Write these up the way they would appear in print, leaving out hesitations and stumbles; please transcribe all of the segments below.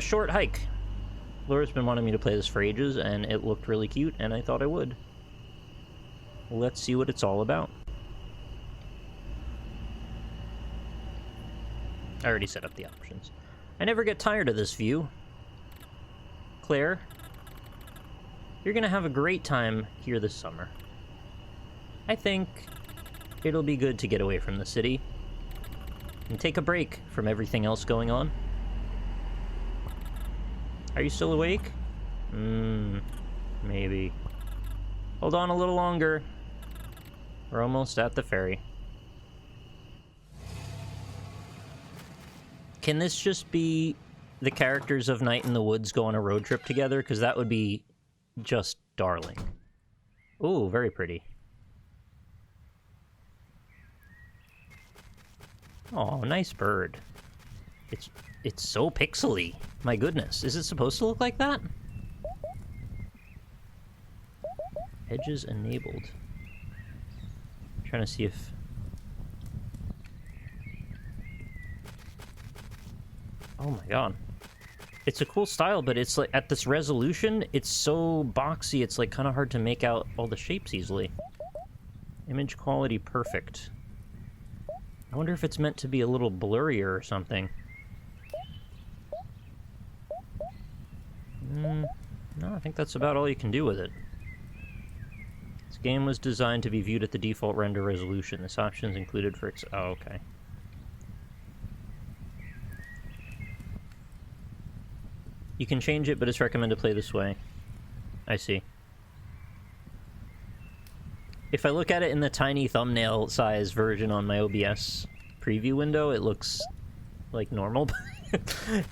a short hike. Laura's been wanting me to play this for ages, and it looked really cute, and I thought I would. Let's see what it's all about. I already set up the options. I never get tired of this view. Claire, you're gonna have a great time here this summer. I think it'll be good to get away from the city and take a break from everything else going on. Are you still awake? Maybe. Hold on a little longer. We're almost at the ferry. Can this just be the characters of Night in the Woods go on a road trip together? Because that would be just darling. Ooh, very pretty. Oh, nice bird. It's so pixely. My goodness. Is it supposed to look like that? Edges enabled. I'm trying to see if... Oh my god. It's a cool style, but it's like, at this resolution, it's so boxy, it's like kind of hard to make out all the shapes easily. Image quality perfect. I wonder if it's meant to be a little blurrier or something. No, I think that's about all you can do with it. This game was designed to be viewed at the default render resolution. This option is included for... Oh, okay. You can change it, but it's recommended to play this way. I see. If I look at it in the tiny thumbnail size version on my OBS preview window, it looks like normal.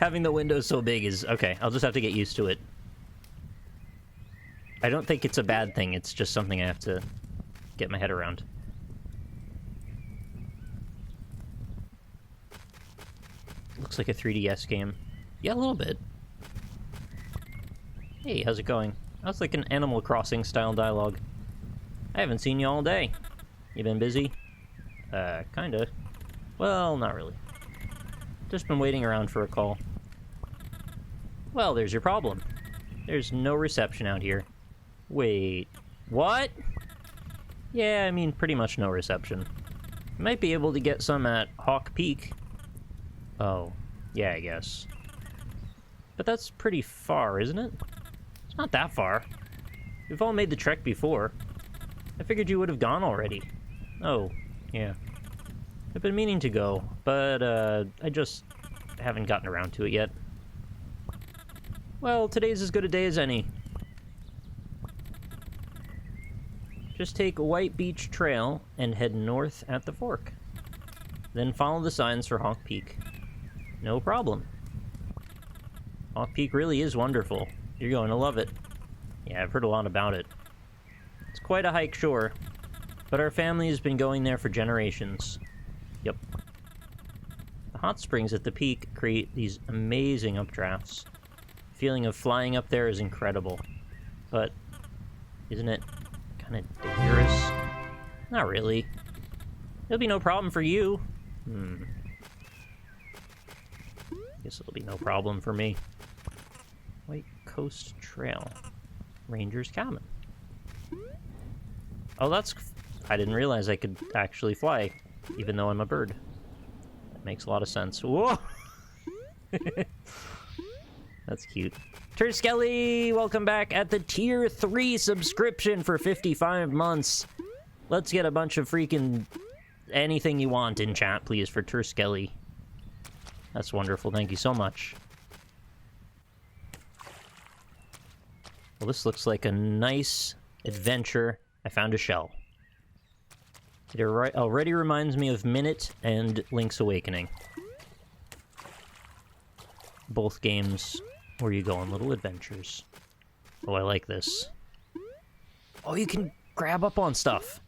Having the window so big is... Okay, I'll just have to get used to it. I don't think it's a bad thing, it's just something I have to get my head around. Looks like a 3DS game. Yeah, a little bit. Hey, how's it going? That's like an Animal Crossing style dialogue. I haven't seen you all day. You been busy? Kinda. Well, not really. Just been waiting around for a call. Well, there's your problem. There's no reception out here. Wait, what? Yeah, I mean, pretty much no reception. Might be able to get some at Hawk Peak. Oh, yeah, I guess. But that's pretty far, isn't it? It's not that far. We've all made the trek before. I figured you would have gone already. Oh, yeah. I've been meaning to go, but, I just haven't gotten around to it yet. Well, today's as good a day as any. Just take White Beach Trail and head north at the fork. Then follow the signs for Hawk Peak. No problem. Hawk Peak really is wonderful. You're going to love it. Yeah, I've heard a lot about it. It's quite a hike, sure, but our family has been going there for generations. Yep. The hot springs at the peak create these amazing updrafts. The feeling of flying up there is incredible. But isn't it kind of dangerous? Not really. It'll be no problem for you. Guess it'll be no problem for me. White Coast Trail. Ranger's Cabin. Oh, that's... I didn't realize I could actually fly, even though I'm a bird. That makes a lot of sense. Whoa! That's cute. Terskelly, welcome back at the Tier 3 subscription for 55 months. Let's get a bunch of freaking anything you want in chat, please, for Terskelly. That's wonderful. Thank you so much. Well, this looks like a nice adventure. I found a shell. It already reminds me of Minute and Link's Awakening. Both games where you go on little adventures. Oh, I like this. Oh, you can grab up on stuff.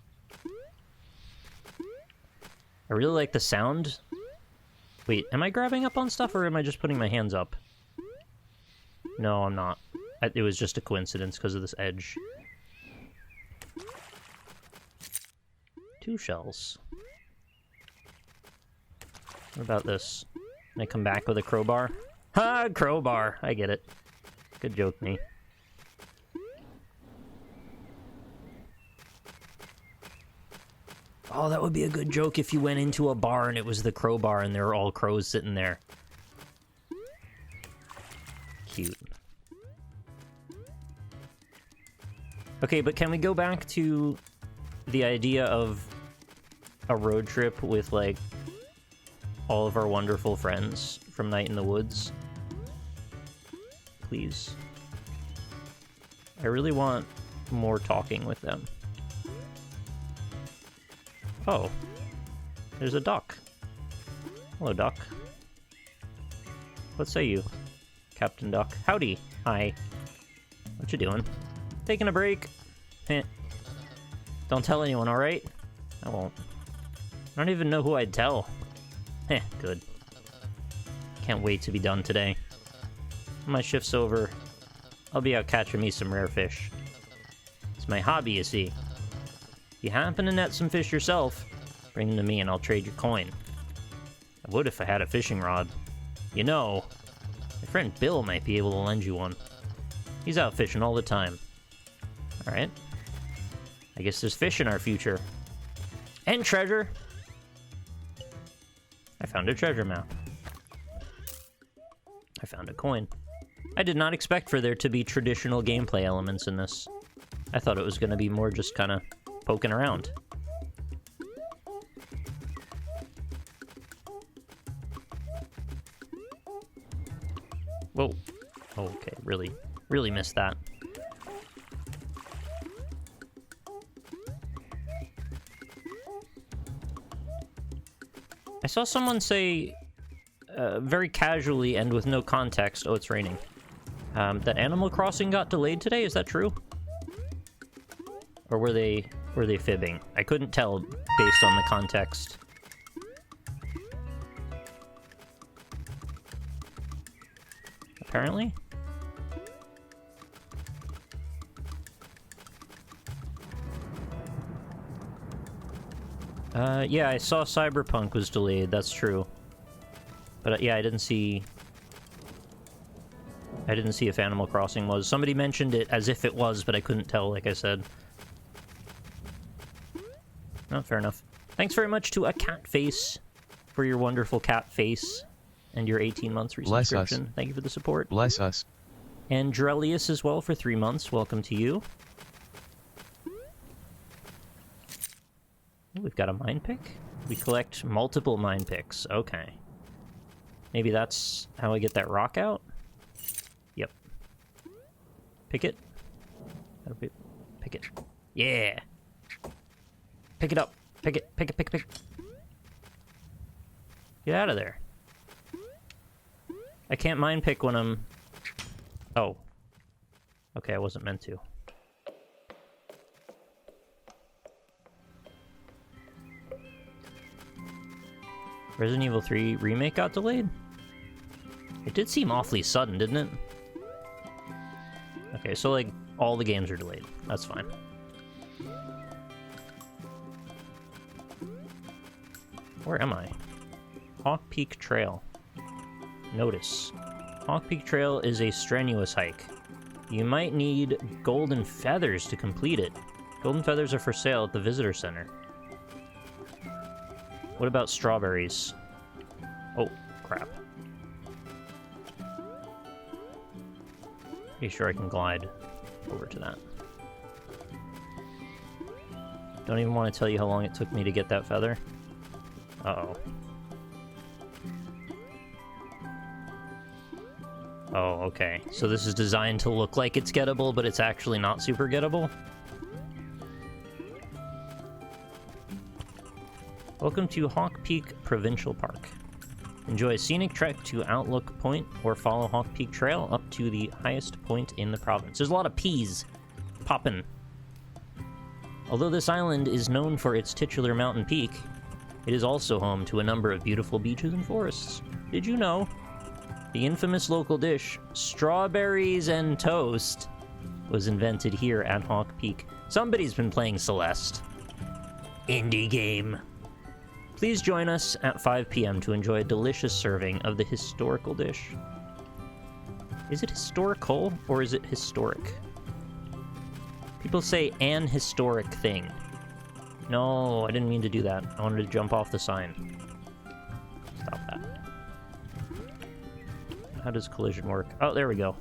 I really like the sound. Wait, am I grabbing up on stuff or am I just putting my hands up? No, I'm not. It was just a coincidence because of this edge. 2 shells. What about this? Can I come back with a crowbar? Ha! Crowbar. I get it. Good joke, me. Oh, that would be a good joke if you went into a bar and it was the crowbar and there were all crows sitting there. Cute. Okay, but can we go back to the idea of a road trip with, like, all of our wonderful friends from Night in the Woods? Please. I really want more talking with them. Oh. There's a duck. Hello, duck. What say you, Captain Duck? Howdy. Hi. What you doing? Taking a break. Heh. Don't tell anyone, alright? I won't. I don't even know who I'd tell. Heh, good. Can't wait to be done today. When my shift's over, I'll be out catching me some rare fish. It's my hobby, you see. If you happen to net some fish yourself, bring them to me and I'll trade your coin. I would if I had a fishing rod. You know, my friend Bill might be able to lend you one. He's out fishing all the time. Alright. I guess there's fish in our future. And treasure! I found a treasure map. I found a coin. I did not expect for there to be traditional gameplay elements in this. I thought it was going to be more just kind of poking around. Whoa. Oh, okay, really missed that. I saw someone say, very casually and with no context, oh, it's raining, that Animal Crossing got delayed today. Is that true? Or were they fibbing? I couldn't tell based on the context. Apparently? Yeah, I saw Cyberpunk was delayed, that's true. But yeah, I didn't see if Animal Crossing was. Somebody mentioned it as if it was, but I couldn't tell, like I said. Oh, fair enough. Thanks very much to a cat face for your wonderful cat face and your 18 months resubscription. Thank you for the support. Bless us. And Drelius as well for 3 months. Welcome to you. We've got a mine pick. We collect multiple mine picks. Okay. Maybe that's how I get that rock out? Yep. Pick it. Pick it. Yeah! Pick it up. Pick it. Pick it. Pick it. Pick it. Get out of there. I can't mine pick when I'm... Oh. Okay, I wasn't meant to. Resident Evil 3 Remake got delayed? It did seem awfully sudden, didn't it? Okay, so, like, all the games are delayed. That's fine. Where am I? Hawk Peak Trail. Notice. Hawk Peak Trail is a strenuous hike. You might need golden feathers to complete it. Golden feathers are for sale at the visitor center. What about strawberries? Oh, crap. Pretty sure I can glide over to that. Don't even want to tell you how long it took me to get that feather. Uh-oh. Oh, okay. So this is designed to look like it's gettable, but it's actually not super gettable? Welcome to Hawk Peak Provincial Park. Enjoy a scenic trek to Outlook Point or follow Hawk Peak Trail up to the highest point in the province. There's a lot of P's popping. Although this island is known for its titular mountain peak, it is also home to a number of beautiful beaches and forests. Did you know? The infamous local dish, strawberries and toast, was invented here at Hawk Peak. Somebody's been playing Celeste. Indie game. Please join us at 5 p.m. to enjoy a delicious serving of the historical dish. Is it historical or is it historic? People say an historic thing. No, I didn't mean to do that. I wanted to jump off the sign. Stop that. How does collision work? Oh, there we go.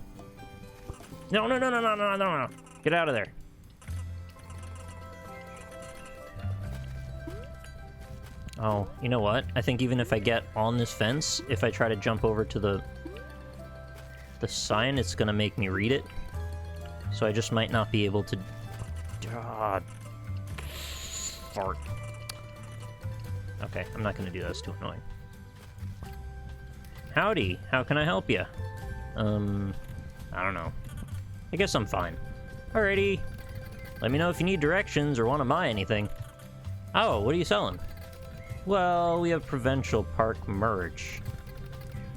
No, no, no, no, no, no, no, no. Get out of there. Oh, you know what? I think even if I get on this fence, if I try to jump over to the sign, it's gonna make me read it. So I just might not be able to... fart. Okay, I'm not gonna do that. It's too annoying. Howdy, how can I help you? I don't know. I guess I'm fine. Alrighty. Let me know if you need directions or want to buy anything. Oh, what are you selling? Well, we have Provincial Park merch.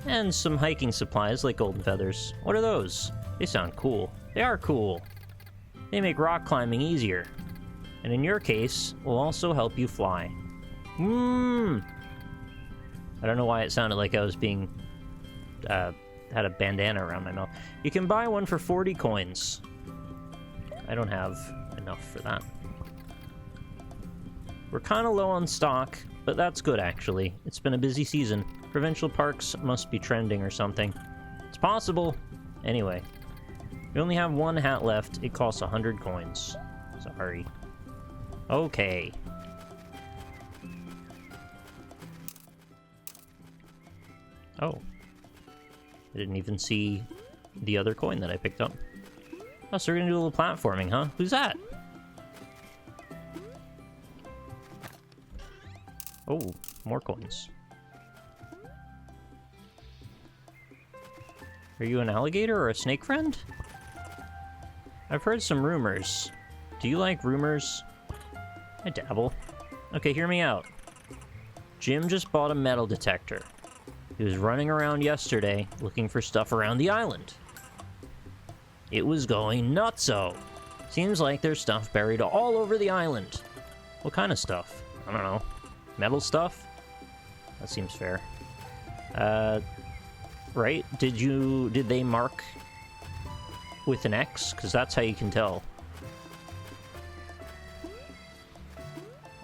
And some hiking supplies like golden feathers. What are those? They sound cool. They are cool. They make rock climbing easier. And in your case, will also help you fly. I don't know why it sounded like I was being... had a bandana around my mouth. You can buy one for 40 coins. I don't have enough for that. We're kind of low on stock, but that's good, actually. It's been a busy season. Provincial parks must be trending or something. It's possible. Anyway, we only have one hat left. It costs 100 coins. Sorry. Okay. Oh. I didn't even see the other coin that I picked up. Oh, so we're gonna do a little platforming, huh? Who's that? Oh, more coins. Are you an alligator or a snake friend? I've heard some rumors. Do you like rumors? I dabble. Okay, hear me out. Jim just bought a metal detector. He was running around yesterday looking for stuff around the island. It was going nutso. Seems like there's stuff buried all over the island. What kind of stuff? I don't know. Metal stuff? That seems fair. Right? Did they mark with an X? Because that's how you can tell.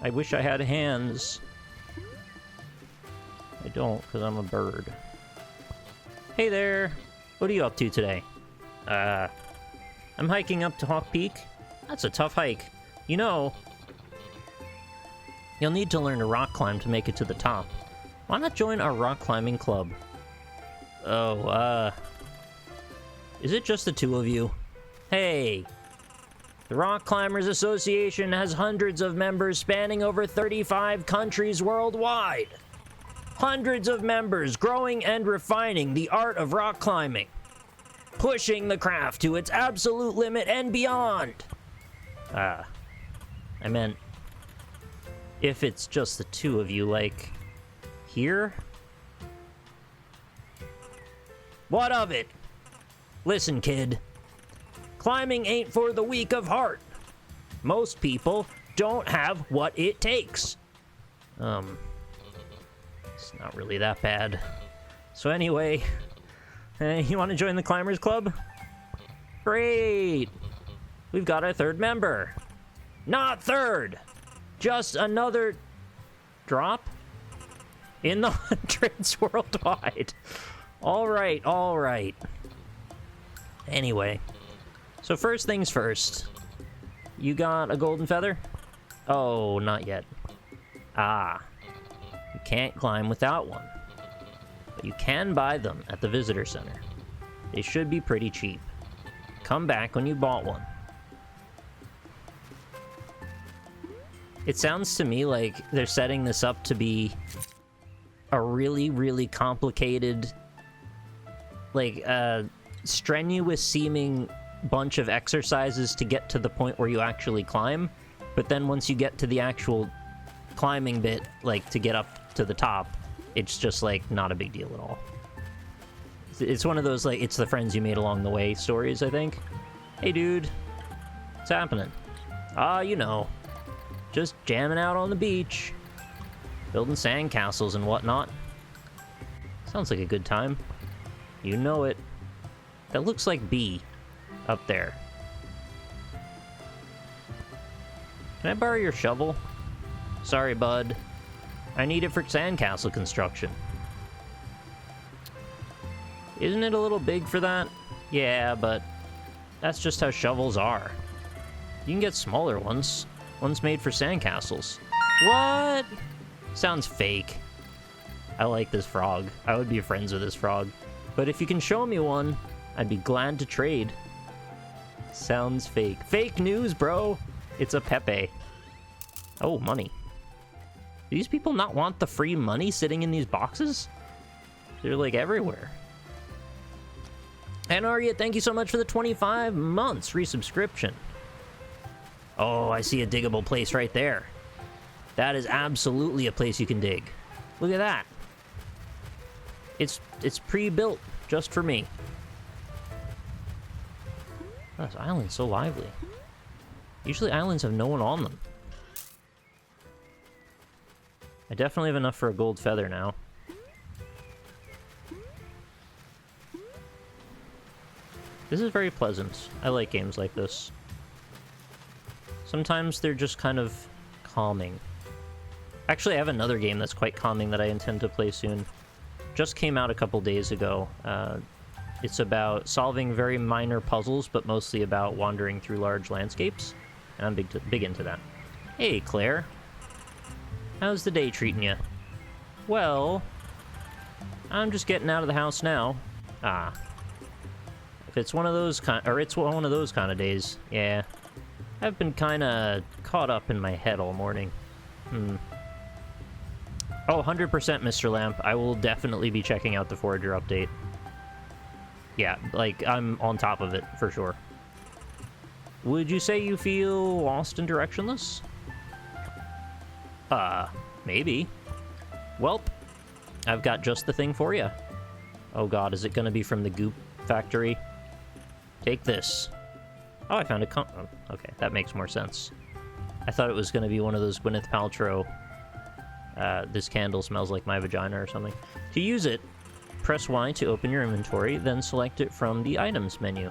I wish I had hands. I don't, because I'm a bird. Hey there! What are you up to today? I'm hiking up to Hawk Peak. That's a tough hike. You know, you'll need to learn to rock climb to make it to the top. Why not join our rock climbing club? Oh, is it just the two of you? Hey! The Rock Climbers Association has hundreds of members spanning over 35 countries worldwide. Hundreds of members growing and refining the art of rock climbing. Pushing the craft to its absolute limit and beyond. I meant, if it's just the two of you, like, here? What of it? Listen, kid. Climbing ain't for the weak of heart. Most people don't have what it takes. It's not really that bad. So anyway, you want to join the Climbers Club? Great! We've got our third member. Not third! Just another drop in the hundreds worldwide. All right, all right. Anyway, so first things first. You got a golden feather? Oh, not yet. Ah. You can't climb without one. But you can buy them at the visitor center. They should be pretty cheap. Come back when you bought one. It sounds to me like they're setting this up to be a really, really complicated, like, strenuous seeming bunch of exercises to get to the point where you actually climb. But then once you get to the actual climbing bit, like, to get up to the top, it's just, like, not a big deal at all. It's one of those, like, it's the friends you made along the way stories, I think. Hey, dude. What's happening? Ah, you know. Just jamming out on the beach. Building sandcastles and whatnot. Sounds like a good time. You know it. That looks like B up there. Can I borrow your shovel? Sorry, bud. I need it for sandcastle construction. Isn't it a little big for that? Yeah, but that's just how shovels are. You can get smaller ones. Ones made for sandcastles. What? Sounds fake. I like this frog. I would be friends with this frog. But if you can show me one, I'd be glad to trade. Sounds fake. Fake news, bro! It's a Pepe. Oh, money. Do these people not want the free money sitting in these boxes? They're like everywhere. And Arya, thank you so much for the 25 months resubscription. Oh, I see a diggable place right there. That is absolutely a place you can dig. Look at that. It's pre-built just for me. Oh, this island's so lively. Usually islands have no one on them. I definitely have enough for a gold feather now. This is very pleasant. I like games like this. Sometimes they're just kind of calming. Actually, I have another game that's quite calming that I intend to play soon. Just came out a couple days ago. It's about solving very minor puzzles, but mostly about wandering through large landscapes. And I'm big into that. Hey, Claire. How's the day treating you? Well, I'm just getting out of the house now. Ah. If it's one of those kind of days, yeah. I've been kind of caught up in my head all morning. Oh, 100% Mr. Lamp. I will definitely be checking out the Forager update. Yeah, like, I'm on top of it, for sure. Would you say you feel lost and directionless? Maybe. Welp, I've got just the thing for you. Oh god, is it gonna be from the Goop Factory? Take this. Oh, I found a oh, okay, that makes more sense. I thought it was gonna be one of those Gwyneth Paltrow, this candle smells like my vagina or something. To use it, press Y to open your inventory, then select it from the items menu.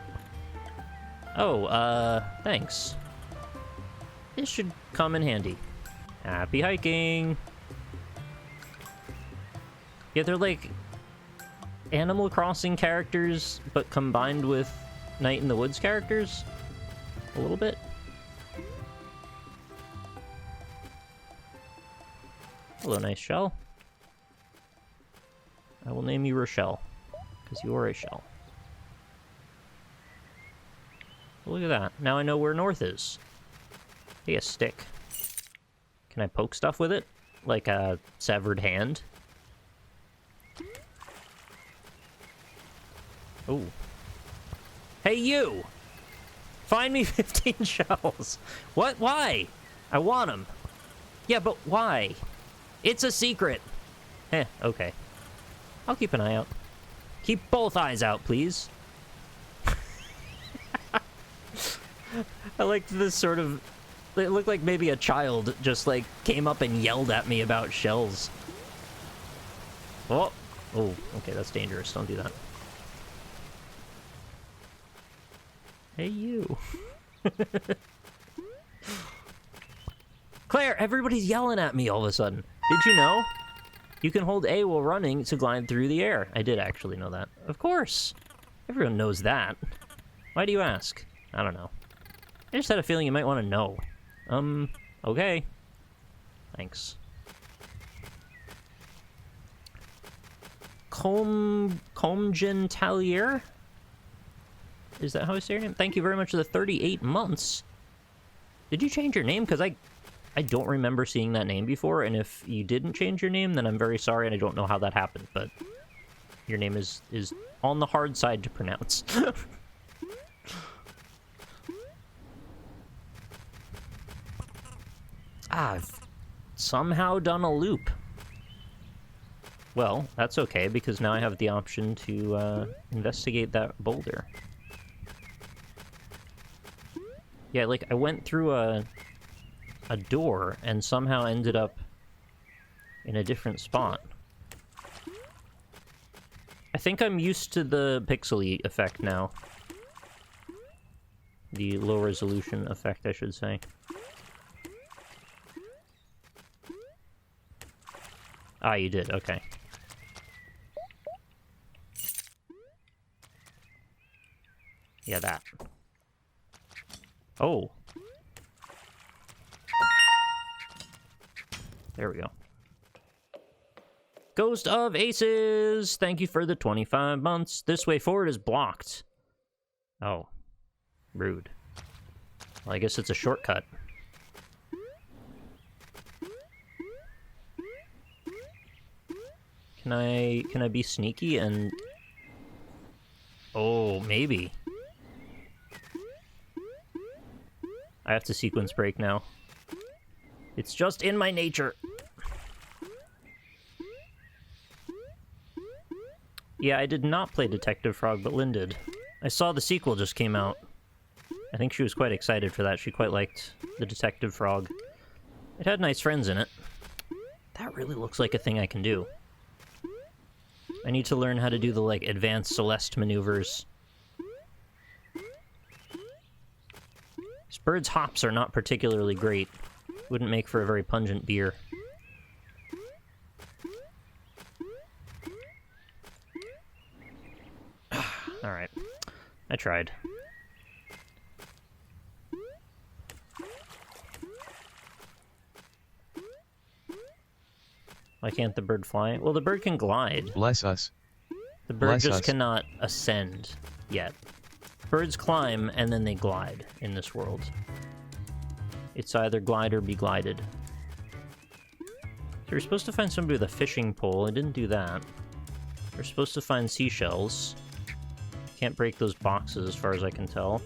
Oh, thanks. This should come in handy. Happy hiking! Yeah, they're like Animal Crossing characters, but combined with Night in the Woods characters. A little bit. Hello, nice shell. I will name you Rochelle, because you are a shell. Look at that. Now I know where north is. Hey, a stick. Can I poke stuff with it? Like a severed hand? Oh. Hey, you! Find me 15 shells. What? Why? I want them. Yeah, but why? It's a secret. Eh, okay. I'll keep an eye out. Keep both eyes out, please. I like this sort of... It looked like maybe a child just, like, came up and yelled at me about shells. Oh. Oh, okay, that's dangerous. Don't do that. Hey, you. Claire, everybody's yelling at me all of a sudden. Did you know? You can hold A while running to glide through the air. I did actually know that. Of course. Everyone knows that. Why do you ask? I don't know. I just had a feeling you might want to know. Okay. Thanks. Comgen Talier? Is that how I say your name? Thank you very much for the 38 months. Did you change your name? Because I don't remember seeing that name before, and if you didn't change your name, then I'm very sorry, and I don't know how that happened, but your name is on the hard side to pronounce. I've somehow done a loop. Well, that's okay, because now I have the option to investigate that boulder. Yeah, like, I went through a door and somehow ended up in a different spot. I think I'm used to the pixely effect now. The low resolution effect, I should say. Ah, you did, okay. Yeah, that. Oh. There we go. Ghost of Aces! Thank you for the 25 months. This way forward is blocked. Oh. Rude. Well, I guess it's a shortcut. Can I be sneaky and... Oh, maybe. I have to sequence break now. It's just in my nature. Yeah, I did not play Detective Frog, but Lynn did. I saw the sequel just came out. I think she was quite excited for that. She quite liked the Detective Frog. It had nice friends in it. That really looks like a thing I can do. I need to learn how to do the, like, advanced Celeste maneuvers. This bird's hops are not particularly great. Wouldn't make for a very pungent beer. Alright. I tried. Why can't the bird fly? Well, the bird can glide. Bless us. The bird just cannot ascend yet. Birds climb, and then they glide in this world. It's either glide or be glided. So you're supposed to find somebody with a fishing pole. I didn't do that. We're supposed to find seashells. Can't break those boxes as far as I can tell.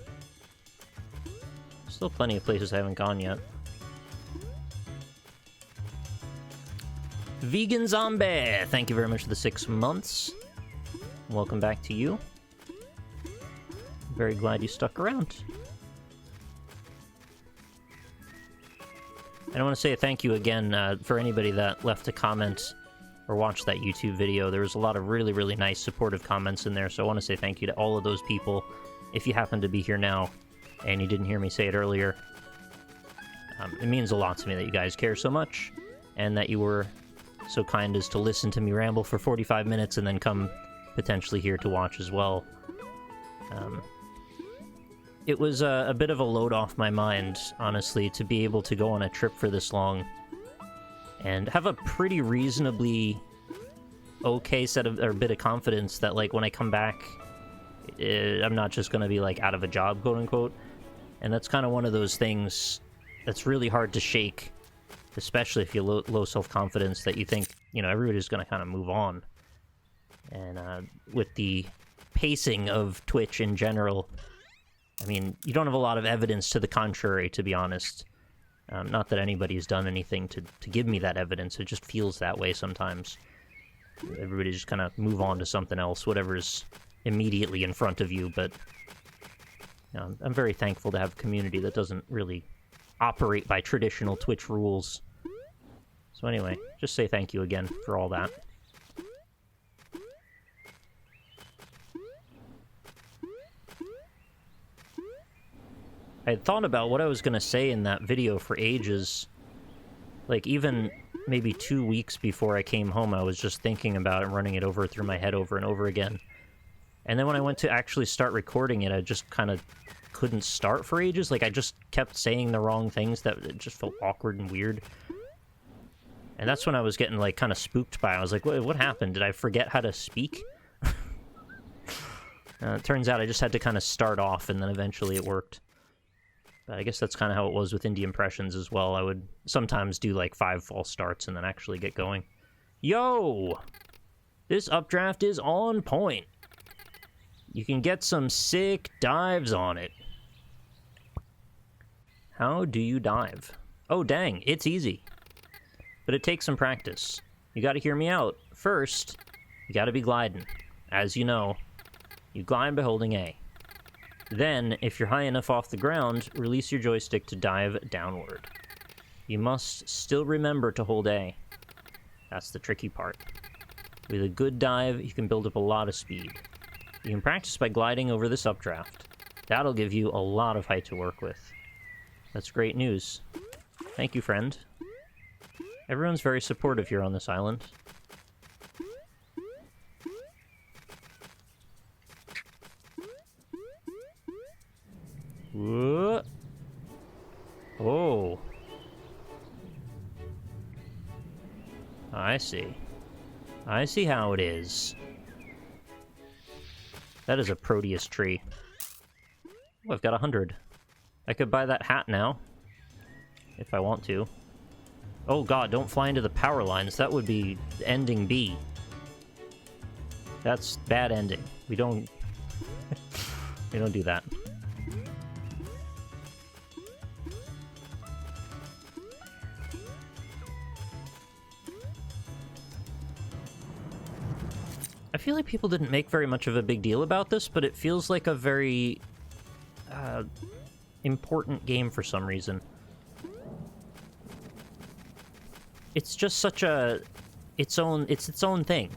Still plenty of places I haven't gone yet. Vegan Zombie! Thank you very much for the 6 months. Welcome back to you. Very glad you stuck around. And I want to say a thank you again for anybody that left a comment or watched that YouTube video. There was a lot of really, really nice supportive comments in there, so I want to say thank you to all of those people. If you happen to be here now and you didn't hear me say it earlier, it means a lot to me that you guys care so much and that you were so kind as to listen to me ramble for 45 minutes and then come potentially here to watch as well. It was a bit of a load off my mind, honestly, to be able to go on a trip for this long and have a pretty reasonably okay bit of confidence that, like, when I come back, I'm not just going to be, like, out of a job, quote-unquote. And that's kind of one of those things that's really hard to shake, especially if you low self-confidence, that you think, you know, everybody's going to kind of move on. And with the pacing of Twitch in general, I mean, you don't have a lot of evidence to the contrary, to be honest. Not that anybody's done anything to give me that evidence, it just feels that way sometimes. Everybody just kind of move on to something else, whatever's immediately in front of you, but you know, I'm very thankful to have a community that doesn't really operate by traditional Twitch rules. So anyway, just say thank you again for all that. I had thought about what I was going to say in that video for ages. Like, even maybe 2 weeks before I came home, I was just thinking about it, running it over through my head over and over again. And then when I went to actually start recording it, I just kind of couldn't start for ages. Like, I just kept saying the wrong things that it just felt awkward and weird. And that's when I was getting, like, kind of spooked by it. I was like, what happened? Did I forget how to speak? It turns out I just had to kind of start off, and then eventually it worked. But I guess that's kind of how it was with Indie Impressions as well. I would sometimes do like 5 false starts and then actually get going. Yo! This updraft is on point. You can get some sick dives on it. How do you dive? Oh, dang, it's easy. But it takes some practice. You gotta hear me out. First, you gotta be gliding. As you know, you glide by holding A. Then, if you're high enough off the ground, release your joystick to dive downward. You must still remember to hold A. That's the tricky part. With a good dive, you can build up a lot of speed. You can practice by gliding over this updraft. That'll give you a lot of height to work with. That's great news. Thank you, friend. Everyone's very supportive here on this island. Whoa. Oh. I see. I see how it is. That is a Proteus tree. Oh, I've got 100. I could buy that hat now. If I want to. Oh god, don't fly into the power lines. That would be ending B. That's bad ending. We don't... we don't do that. I feel like people didn't make very much of a big deal about this, but it feels like a very important game for some reason. It's just such a its own thing.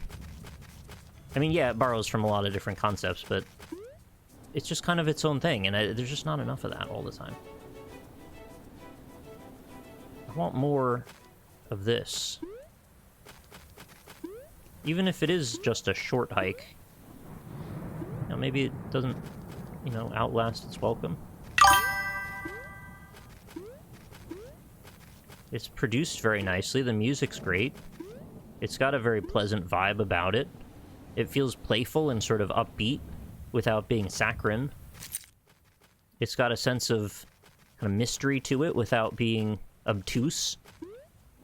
I mean, yeah, it borrows from a lot of different concepts, but it's just kind of its own thing, and there's just not enough of that all the time. I want more of this. Even if it is just a short hike. You know, maybe it doesn't, you know, outlast its welcome. It's produced very nicely. The music's great. It's got a very pleasant vibe about it. It feels playful and sort of upbeat without being saccharine. It's got a sense of kind of mystery to it without being obtuse.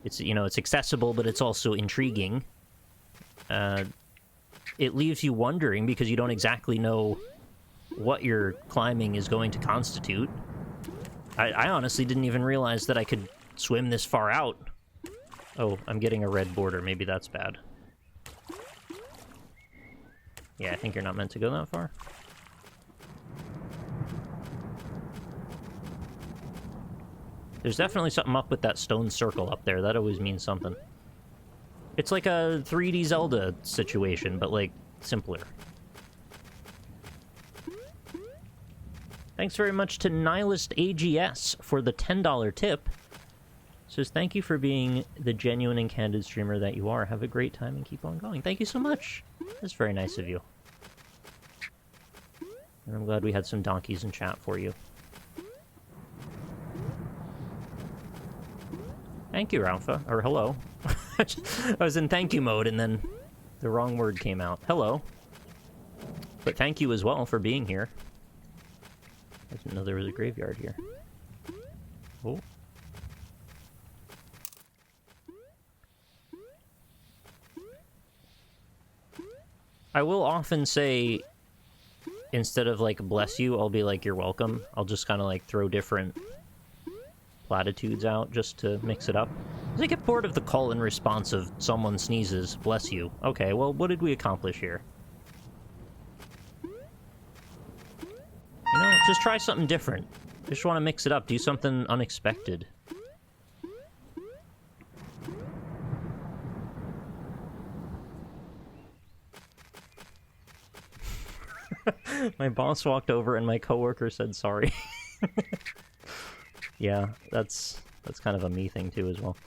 It's, you know, it's accessible, but it's also intriguing. It leaves you wondering because you don't exactly know what your climbing is going to constitute. I honestly didn't even realize that I could swim this far out. Oh, I'm getting a red border. Maybe that's bad. Yeah, I think you're not meant to go that far. There's definitely something up with that stone circle up there. That always means something. It's like a 3D Zelda situation, but, like, simpler. Thanks very much to Nihilist AGS for the $10 tip. Says, thank you for being the genuine and candid streamer that you are. Have a great time and keep on going. Thank you so much. That's very nice of you. And I'm glad we had some donkeys in chat for you. Thank you, Ralpha. Or hello. I was in thank you mode and then the wrong word came out. Hello. But thank you as well for being here. I didn't know there was a graveyard here. Oh. I will often say, instead of like bless you, I'll be like you're welcome. I'll just kind of like throw different platitudes out just to mix it up. I get bored of the call and response of someone sneezes, bless you. Okay, well, what did we accomplish here? You know, just try something different. Just want to mix it up, do something unexpected. My boss walked over and my coworker said sorry. Yeah, that's kind of a me thing too as well.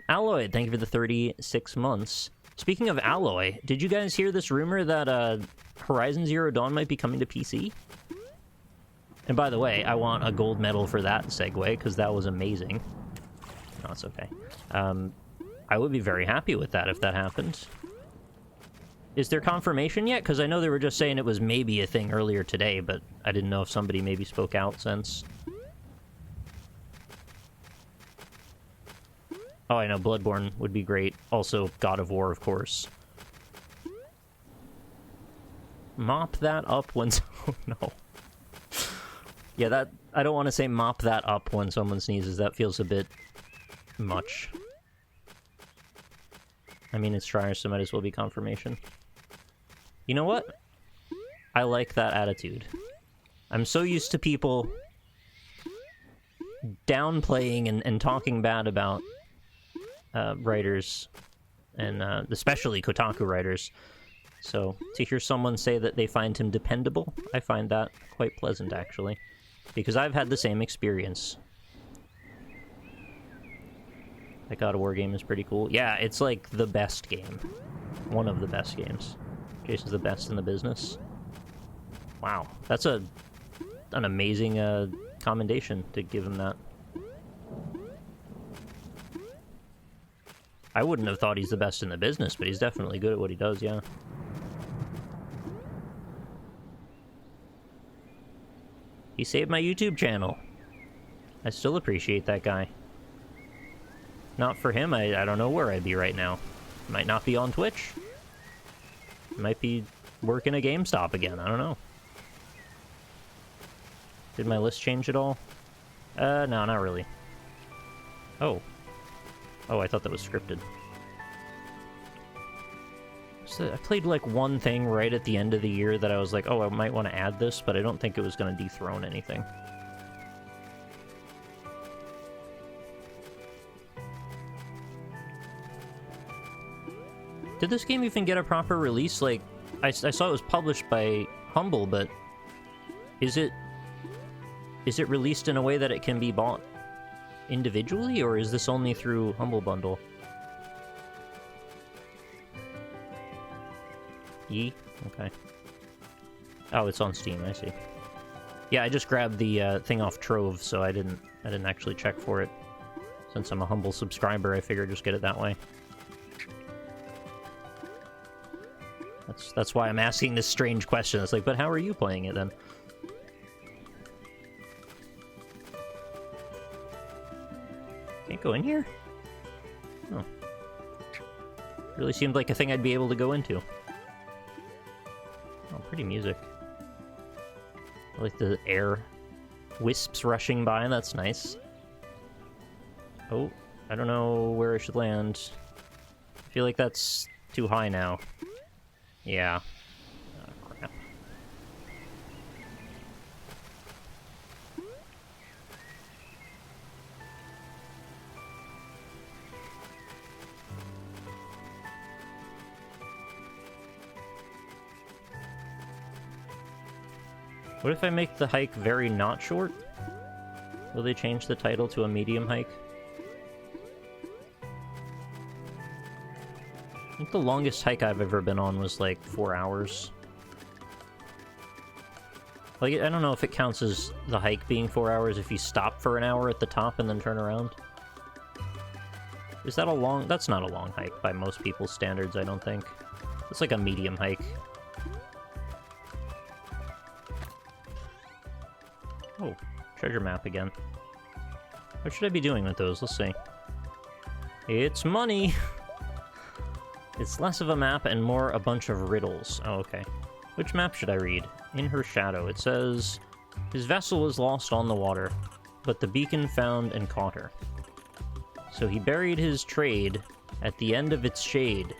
Alloy, thank you for the 36 months. Speaking of Alloy, did you guys hear this rumor that Horizon Zero Dawn might be coming to PC? And by the way, I want a gold medal for that segue, because that was amazing. No, it's okay. I would be very happy with that if that happened. Is there confirmation yet? Because I know they were just saying it was maybe a thing earlier today, but I didn't know if somebody maybe spoke out since. Oh, I know, Bloodborne would be great. Also, God of War, of course. Mop that up when... Oh, no. Yeah, that... I don't want to say mop that up when someone sneezes. That feels a bit... much. I mean, it's Trier, so might as well be confirmation. You know what? I like that attitude. I'm so used to people downplaying and talking bad about writers and especially Kotaku writers. So to hear someone say that they find him dependable, I find that quite pleasant, actually, because I've had the same experience. That God of War game is pretty cool. Yeah, it's like the best game. One of the best games. Jason's the best in the business. Wow, that's an amazing commendation to give him that. I wouldn't have thought he's the best in the business, but he's definitely good at what he does, yeah. He saved my YouTube channel. I still appreciate that guy. Not for him, I don't know where I'd be right now. Might not be on Twitch. Might be working a GameStop again, I don't know. Did my list change at all? No, not really. Oh. Oh, I thought that was scripted. So I played like one thing right at the end of the year that I was like, oh, I might want to add this, but I don't think it was going to dethrone anything. Did this game even get a proper release? Like, I saw it was published by Humble, but is it released in a way that it can be bought individually, or is this only through Humble Bundle? Okay. Oh, it's on Steam, I see. Yeah, I just grabbed the thing off Trove, so I didn't actually check for it. Since I'm a Humble subscriber, I figured just get it that way. That's why I'm asking this strange question. It's like, but how are you playing it then? Can't go in here? Oh. Really seemed like a thing I'd be able to go into. Oh, pretty music. I like the air wisps rushing by, that's nice. Oh, I don't know where I should land. I feel like that's too high now. Yeah. Oh, crap. What if I make the hike very not short? Will they change the title to a medium hike? I think the longest hike I've ever been on was like 4 hours. Like, I don't know if it counts as the hike being 4 hours if you stop for an hour at the top and then turn around. Is that a long... That's not a long hike by most people's standards, I don't think. It's like a medium hike. Oh, treasure map again. What should I be doing with those? Let's see. It's money! It's less of a map and more a bunch of riddles. Oh, okay. Which map should I read? In her shadow. It says, his vessel was lost on the water, but the beacon found and caught her. So he buried his trade at the end of its shade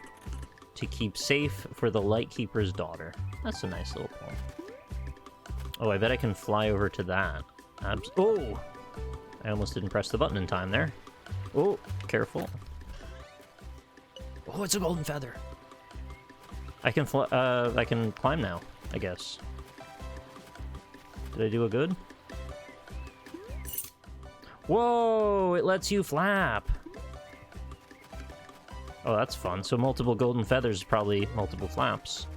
to keep safe for the Lightkeeper's daughter. That's a nice little poem. Oh, I bet I can fly over to that. Oh! I almost didn't press the button in time there. Oh, careful. Oh, it's a golden feather. I can I can climb now, I guess. Did I do a good? Whoa, it lets you flap. Oh, that's fun. So multiple golden feathers is probably multiple flaps.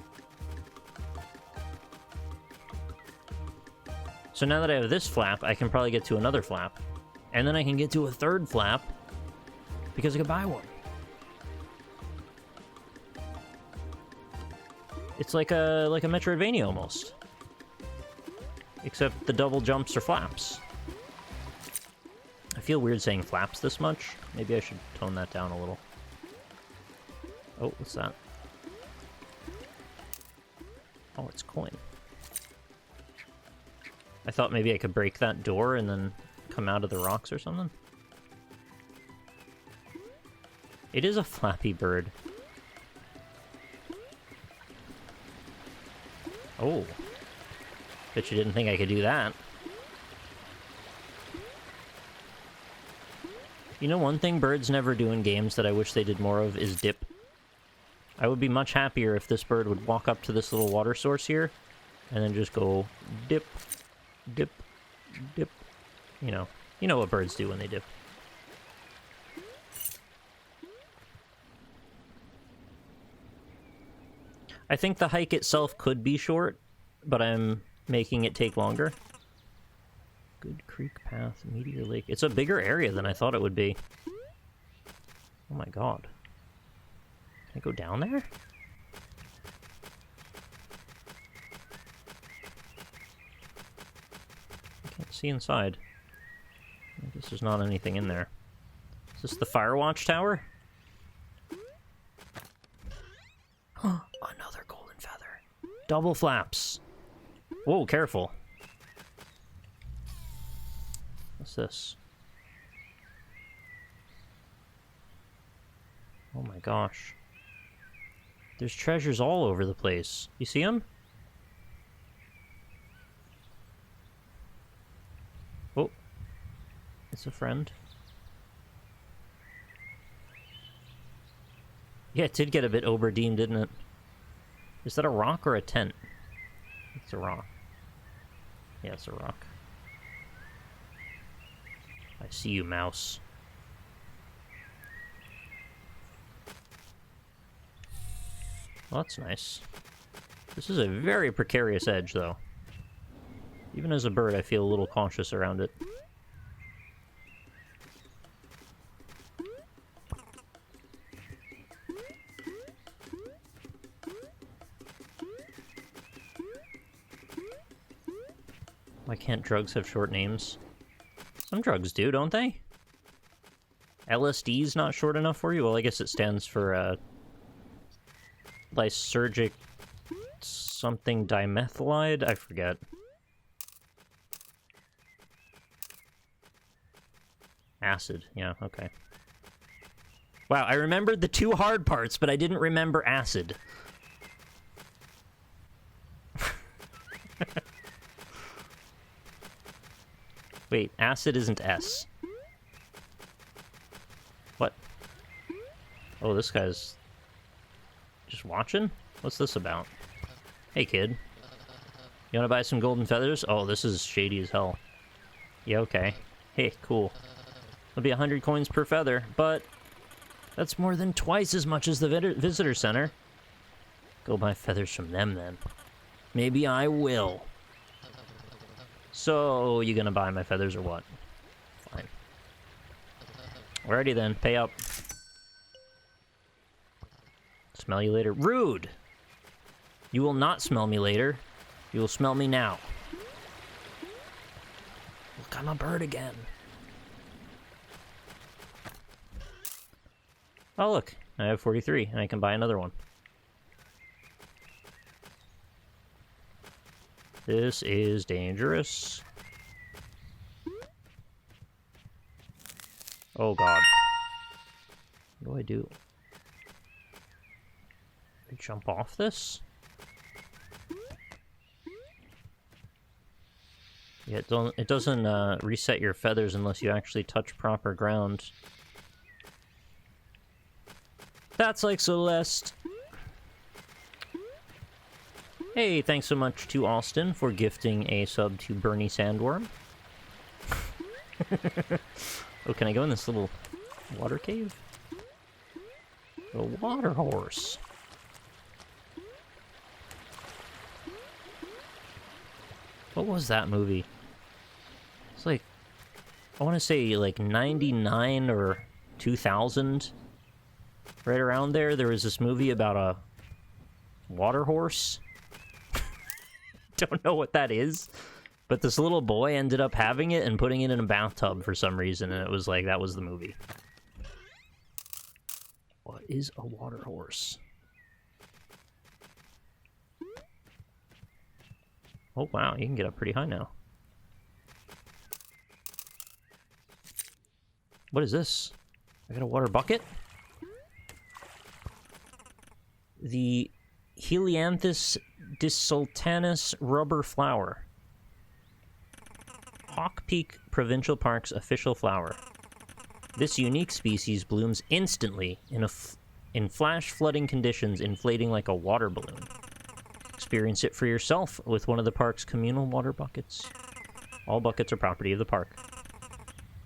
So now that I have this flap, I can probably get to another flap. And then I can get to a third flap because I could buy one. It's like a Metroidvania almost. Except the double jumps are flaps. I feel weird saying flaps this much. Maybe I should tone that down a little. Oh, what's that? Oh, it's coin. I thought maybe I could break that door and then come out of the rocks or something. It is a flappy bird. Oh. Bet you didn't think I could do that. You know, one thing birds never do in games that I wish they did more of is dip. I would be much happier if this bird would walk up to this little water source here, and then just go dip, dip, dip. You know what birds do when they dip. I think the hike itself could be short, but I'm making it take longer. Good Creek Path, Meteor Lake. It's a bigger area than I thought it would be. Oh my god. Can I go down there? I can't see inside. I guess there's not anything in there. Is this the Firewatch Tower? Another golden feather. Double flaps. Whoa, careful. What's this? Oh my gosh. There's treasures all over the place. You see them? Oh. It's a friend. Yeah, it did get a bit Oberdeen, didn't it? Is that a rock or a tent? It's a rock. Yeah, it's a rock. I see you, mouse. Well, that's nice. This is a very precarious edge, though. Even as a bird, I feel a little cautious around it. Why can't drugs have short names? Some drugs do, don't they? LSD's not short enough for you? Well, I guess it stands for, lysergic something dimethylide? I forget. Acid, yeah, okay. Wow, I remembered the two hard parts, but I didn't remember acid. Wait, acid isn't S. What? Oh, this guy's just watching? What's this about? Hey, kid. You wanna buy some golden feathers? Oh, this is shady as hell. Yeah, okay. Hey, cool. It'll be 100 coins per feather, but that's more than twice as much as the visitor center. Go buy feathers from them, then. Maybe I will. So, you gonna buy my feathers or what? Fine. Alrighty then, pay up. Smell you later. Rude! You will not smell me later. You will smell me now. Look, I'm a bird again. Oh, look. I have 43, and I can buy another one. This is dangerous. Oh, God. What do I do? I jump off this? Yeah, it doesn't reset your feathers unless you actually touch proper ground. That's like Celeste. Hey, thanks so much to Austin for gifting a sub to Bernie Sandworm. Oh, can I go in this little water cave? A water horse. What was that movie? It's like, I want to say like 99 or 2000. Right around there, there was this movie about a water horse. Don't know what that is, but this little boy ended up having it and putting it in a bathtub for some reason, and it was like, that was the movie. What is a water horse? Oh, wow, you can get up pretty high now. What is this? I got a water bucket? The Helianthus dissultanus rubber flower. Hawk Peak Provincial Park's official flower. This unique species blooms instantly in a in flash flooding conditions, inflating like a water balloon. Experience it for yourself with one of the park's communal water buckets. All buckets are property of the park.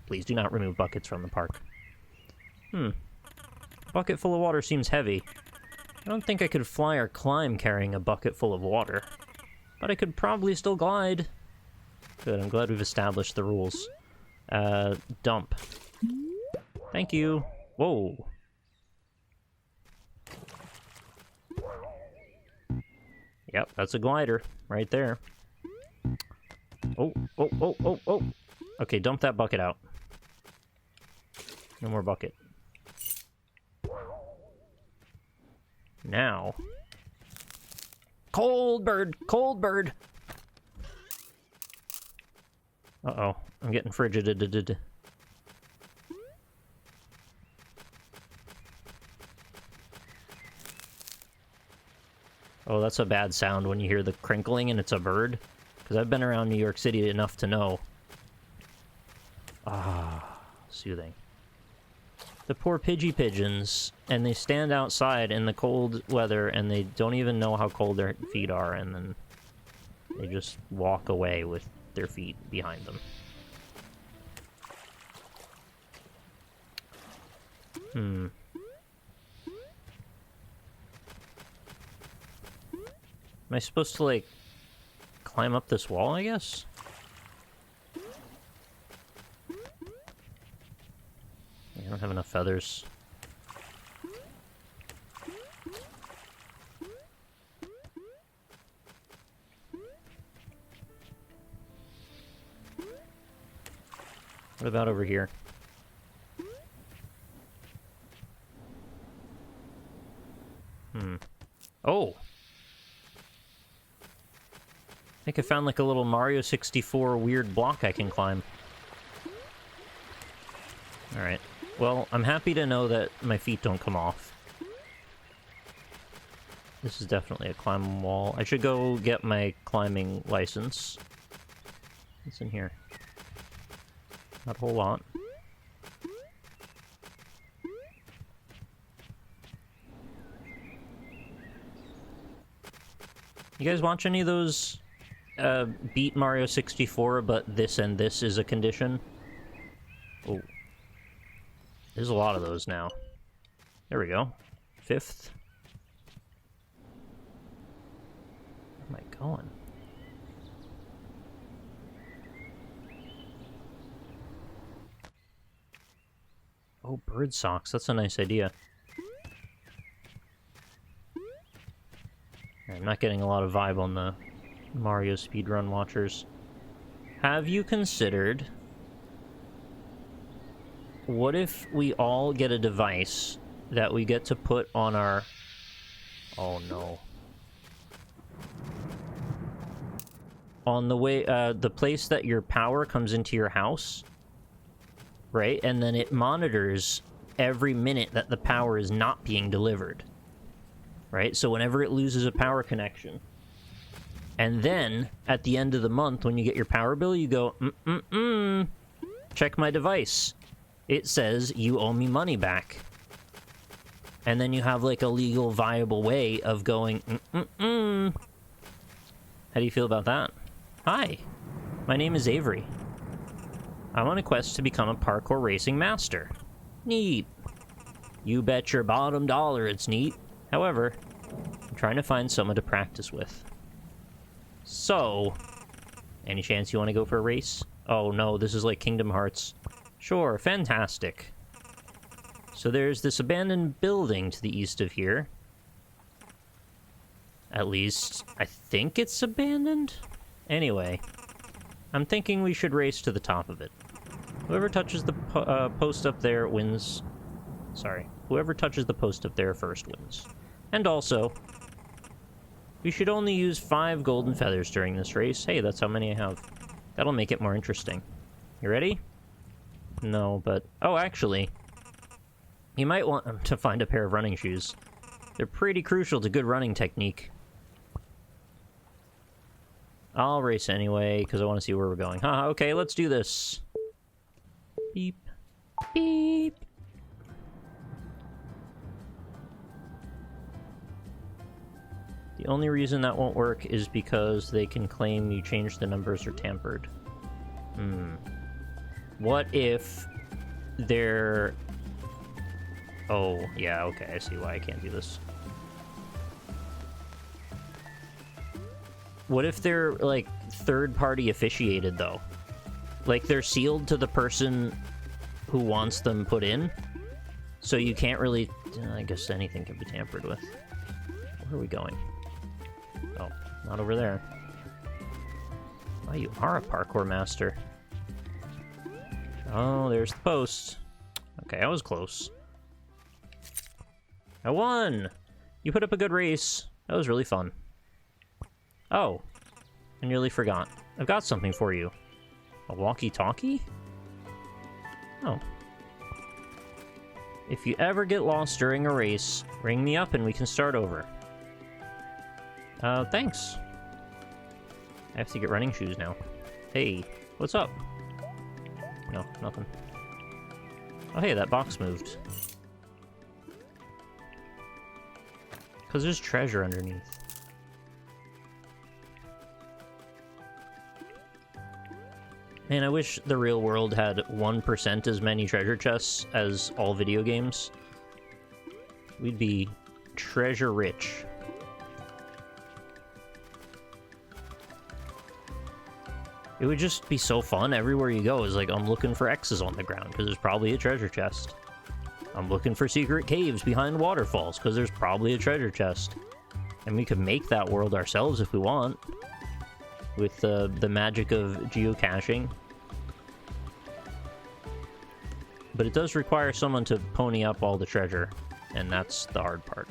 Please do not remove buckets from the park. Bucket full of water seems heavy. I don't think I could fly or climb carrying a bucket full of water. But I could probably still glide. Good, I'm glad we've established the rules. Dump. Thank you. Whoa. Yep, that's a glider right there. Oh. Okay, dump that bucket out. No more bucket. Now. Cold bird! Cold bird! Uh-oh. I'm getting frigid. Oh, that's a bad sound when you hear the crinkling and it's a bird. Because I've been around New York City enough to know. Ah, soothing. The poor Pidgey pigeons, and they stand outside in the cold weather, and they don't even know how cold their feet are, and then they just walk away with their feet behind them. Am I supposed to, like, climb up this wall, I guess? I don't have enough feathers. What about over here? Oh! I think I found like a little Mario 64 weird block I can climb. Alright. Well, I'm happy to know that my feet don't come off. This is definitely a climb wall. I should go get my climbing license. What's in here? Not a whole lot. You guys watch any of those beat Mario 64, but this and this is a condition? Oh. There's a lot of those now. There we go. 5th. Where am I going? Oh, bird socks. That's a nice idea. I'm not getting a lot of vibe on the Mario speedrun watchers. Have you considered... what if we all get a device that we get to put on our... Oh, no. On the way, the place that your power comes into your house, right? And then it monitors every minute that the power is not being delivered, right? So whenever it loses a power connection, and then at the end of the month, when you get your power bill, you go, check my device. It says you owe me money back. And then you have like a legal, viable way of going, How do you feel about that? Hi, my name is Avery. I'm on a quest to become a parkour racing master. Neat. You bet your bottom dollar it's neat. However, I'm trying to find someone to practice with. So, any chance you want to go for a race? Oh no, this is like Kingdom Hearts. Sure, fantastic. So there's this abandoned building to the east of here. At least, I think it's abandoned? Anyway, I'm thinking we should race to the top of it. Whoever touches the post up there wins. Sorry. Whoever touches the post up there first wins. And also, we should only use 5 golden feathers during this race. Hey, that's how many I have. That'll make it more interesting. You ready? No, but... oh, actually, you might want to find a pair of running shoes. They're pretty crucial to good running technique. I'll race anyway, because I want to see where we're going. Haha, okay, let's do this. Beep. Beep. The only reason that won't work is because they can claim you changed the numbers or tampered. What if they're... Oh, yeah, okay, I see why I can't do this. What if they're, like, third-party officiated, though? Like, they're sealed to the person who wants them put in, so you can't really... I guess anything can be tampered with. Where are we going? Oh, not over there. Oh, you are a parkour master. Oh, there's the post. Okay, I was close. I won! You put up a good race. That was really fun. Oh, I nearly forgot. I've got something for you. A walkie-talkie? Oh. If you ever get lost during a race, ring me up and we can start over. Thanks. I have to get running shoes now. Hey, what's up? No, nothing. Oh, hey, that box moved. Because there's treasure underneath. Man, I wish the real world had 1% as many treasure chests as all video games. We'd be treasure rich. It would just be so fun everywhere you go. Is like, I'm looking for X's on the ground because there's probably a treasure chest. I'm looking for secret caves behind waterfalls because there's probably a treasure chest. And we could make that world ourselves if we want. With the magic of geocaching. But it does require someone to pony up all the treasure, and that's the hard part.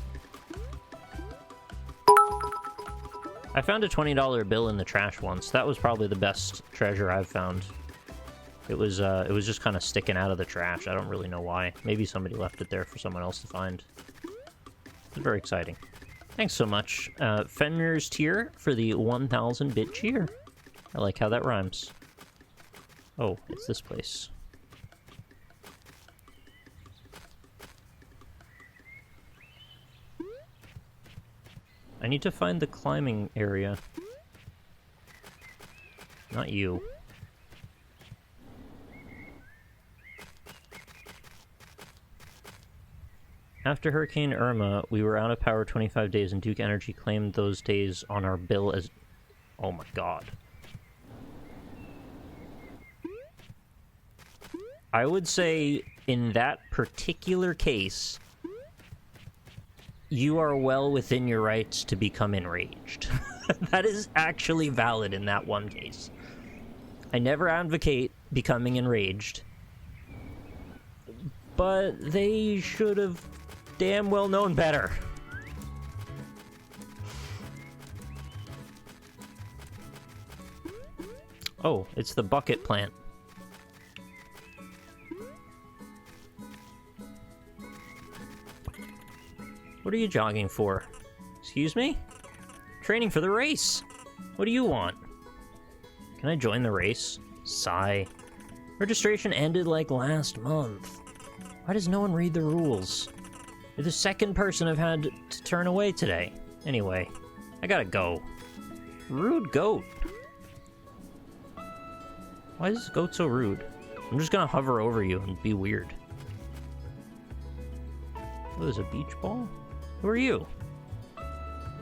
I found a $20 bill in the trash once. That was probably the best treasure I've found. It was just kind of sticking out of the trash. I don't really know why. Maybe somebody left it there for someone else to find. It was very exciting. Thanks so much, Fenrir's Tier, for the 1,000-bit cheer. I like how that rhymes. Oh, it's this place. I need to find the climbing area. Not you. After Hurricane Irma, we were out of power 25 days, and Duke Energy claimed those days on our bill as... Oh my god. I would say, in that particular case, you are well within your rights to become enraged. That is actually valid in that one case. I never advocate becoming enraged, but they should have damn well known better. Oh, it's the bucket plant. What are you jogging for? Excuse me? Training for the race. What do you want? Can I join the race? Sigh. Registration ended like last month. Why does no one read the rules? You're the second person I've had to turn away today. Anyway, I gotta go. Rude goat. Why is this goat so rude? I'm just gonna hover over you and be weird. Oh, there's a beach ball? Who are you?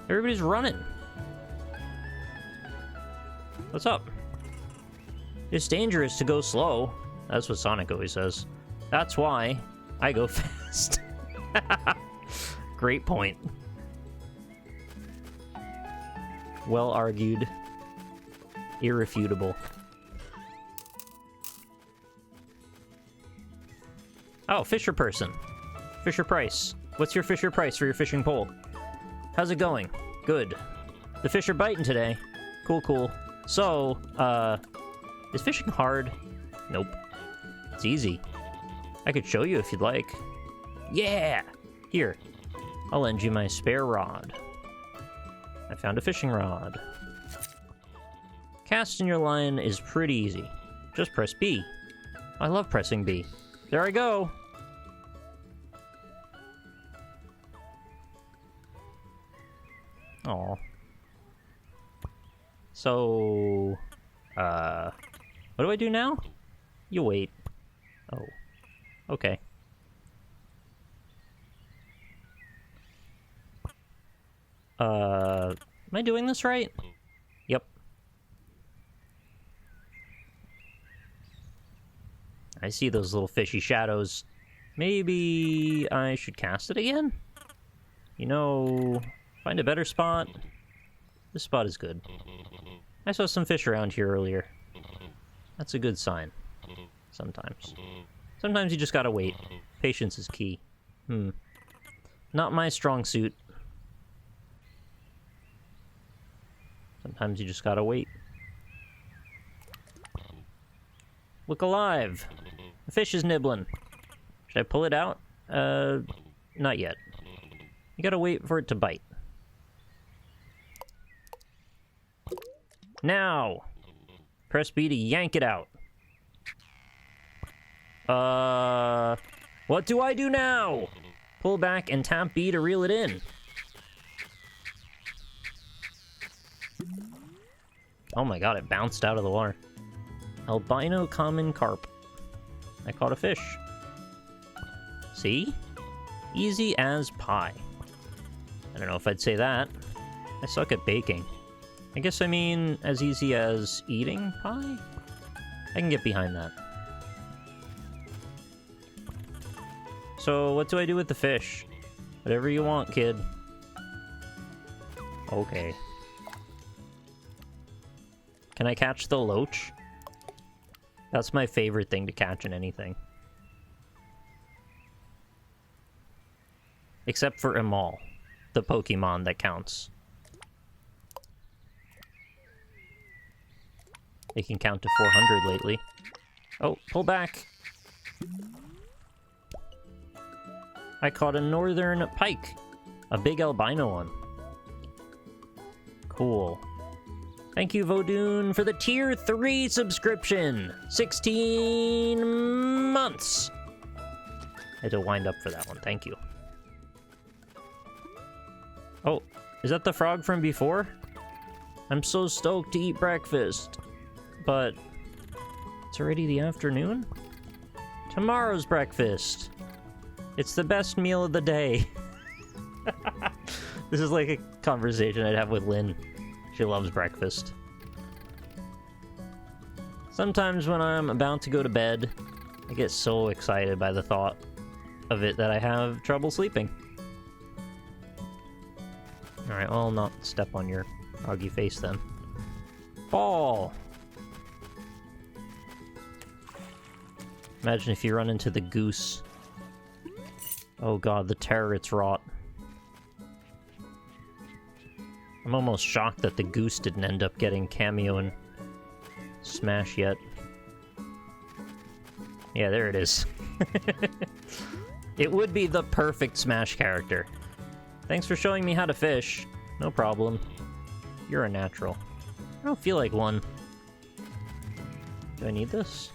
Everybody's running. What's up? It's dangerous to go slow. That's what Sonic always says. That's why I go fast. Great point. Well argued. Irrefutable. Oh, Fisher person. Fisher Price. What's your Fisher Price for your fishing pole? How's it going? Good. The fish are biting today. Cool, cool. So, is fishing hard? Nope. It's easy. I could show you if you'd like. Yeah! Here. I'll lend you my spare rod. I found a fishing rod. Casting your line is pretty easy. Just press B. I love pressing B. There I go! Aw. So... what do I do now? You wait. Oh. Okay. Am I doing this right? Yep. I see those little fishy shadows. Maybe I should cast it again? You know, find a better spot. This spot is good. I saw some fish around here earlier. That's a good sign. Sometimes. Sometimes you just gotta wait. Patience is key. Not my strong suit. Sometimes you just gotta wait. Look alive! The fish is nibbling. Should I pull it out? Not yet. You gotta wait for it to bite. Now! Press B to yank it out. What do I do now? Pull back and tap B to reel it in. Oh my god, it bounced out of the water. Albino common carp. I caught a fish. See? Easy as pie. I don't know if I'd say that. I suck at baking. I guess I mean as easy as eating pie? I can get behind that. So, what do I do with the fish? Whatever you want, kid. Okay. Can I catch the loach? That's my favorite thing to catch in anything. Except for Emal, the Pokemon that counts. They can count to 400 lately. Oh, pull back! I caught a northern pike. A big albino one. Cool. Thank you, Vodoon, for the Tier 3 subscription! 16 months! I had to wind up for that one, thank you. Oh, is that the frog from before? I'm so stoked to eat breakfast. But it's already the afternoon? Tomorrow's breakfast! It's the best meal of the day. This is like a conversation I'd have with Lynn. She loves breakfast. Sometimes when I'm about to go to bed, I get so excited by the thought of it that I have trouble sleeping. Alright, well, I'll not step on your froggy face then. Ball! Imagine if you run into the goose. Oh god, the terror it's wrought. I'm almost shocked that the goose didn't end up getting cameo in Smash yet. Yeah, there it is. It would be the perfect Smash character. Thanks for showing me how to fish. No problem. You're a natural. I don't feel like one. Do I need this?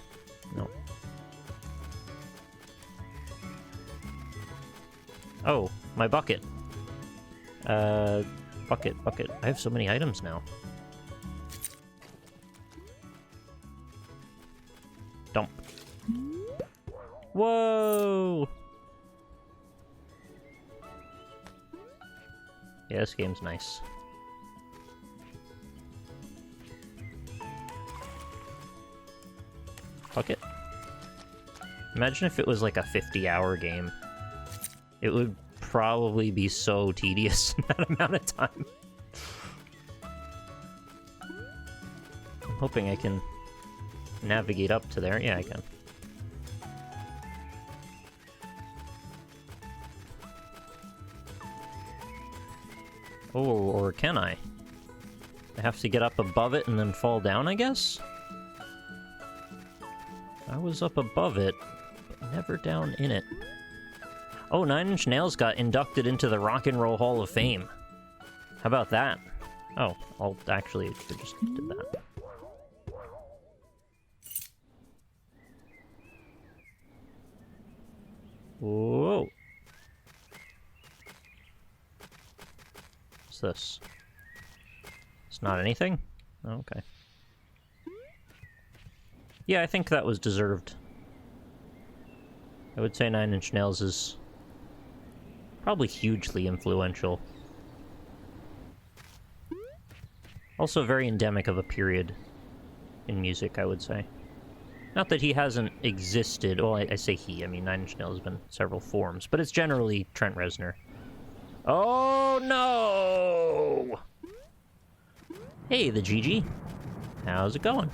No. Oh, my bucket. Bucket. I have so many items now. Dump. Whoa! Yeah, this game's nice. Bucket. Imagine if it was like a 50-hour game. It would probably be so tedious in that amount of time. I'm hoping I can navigate up to there. Yeah, I can. Oh, or can I? I have to get up above it and then fall down, I guess? I was up above it, but never down in it. Oh, Nine Inch Nails got inducted into the Rock and Roll Hall of Fame. How about that? Oh, I'll actually just did that. Whoa. What's this? It's not anything? Okay. Yeah, I think that was deserved. I would say Nine Inch Nails is probably hugely influential. Also very endemic of a period in music, I would say. Not that he hasn't existed. Well, I say he. I mean, Nine Inch Nails has been several forms, but it's generally Trent Reznor. Oh, no! Hey, the Gigi. How's it going?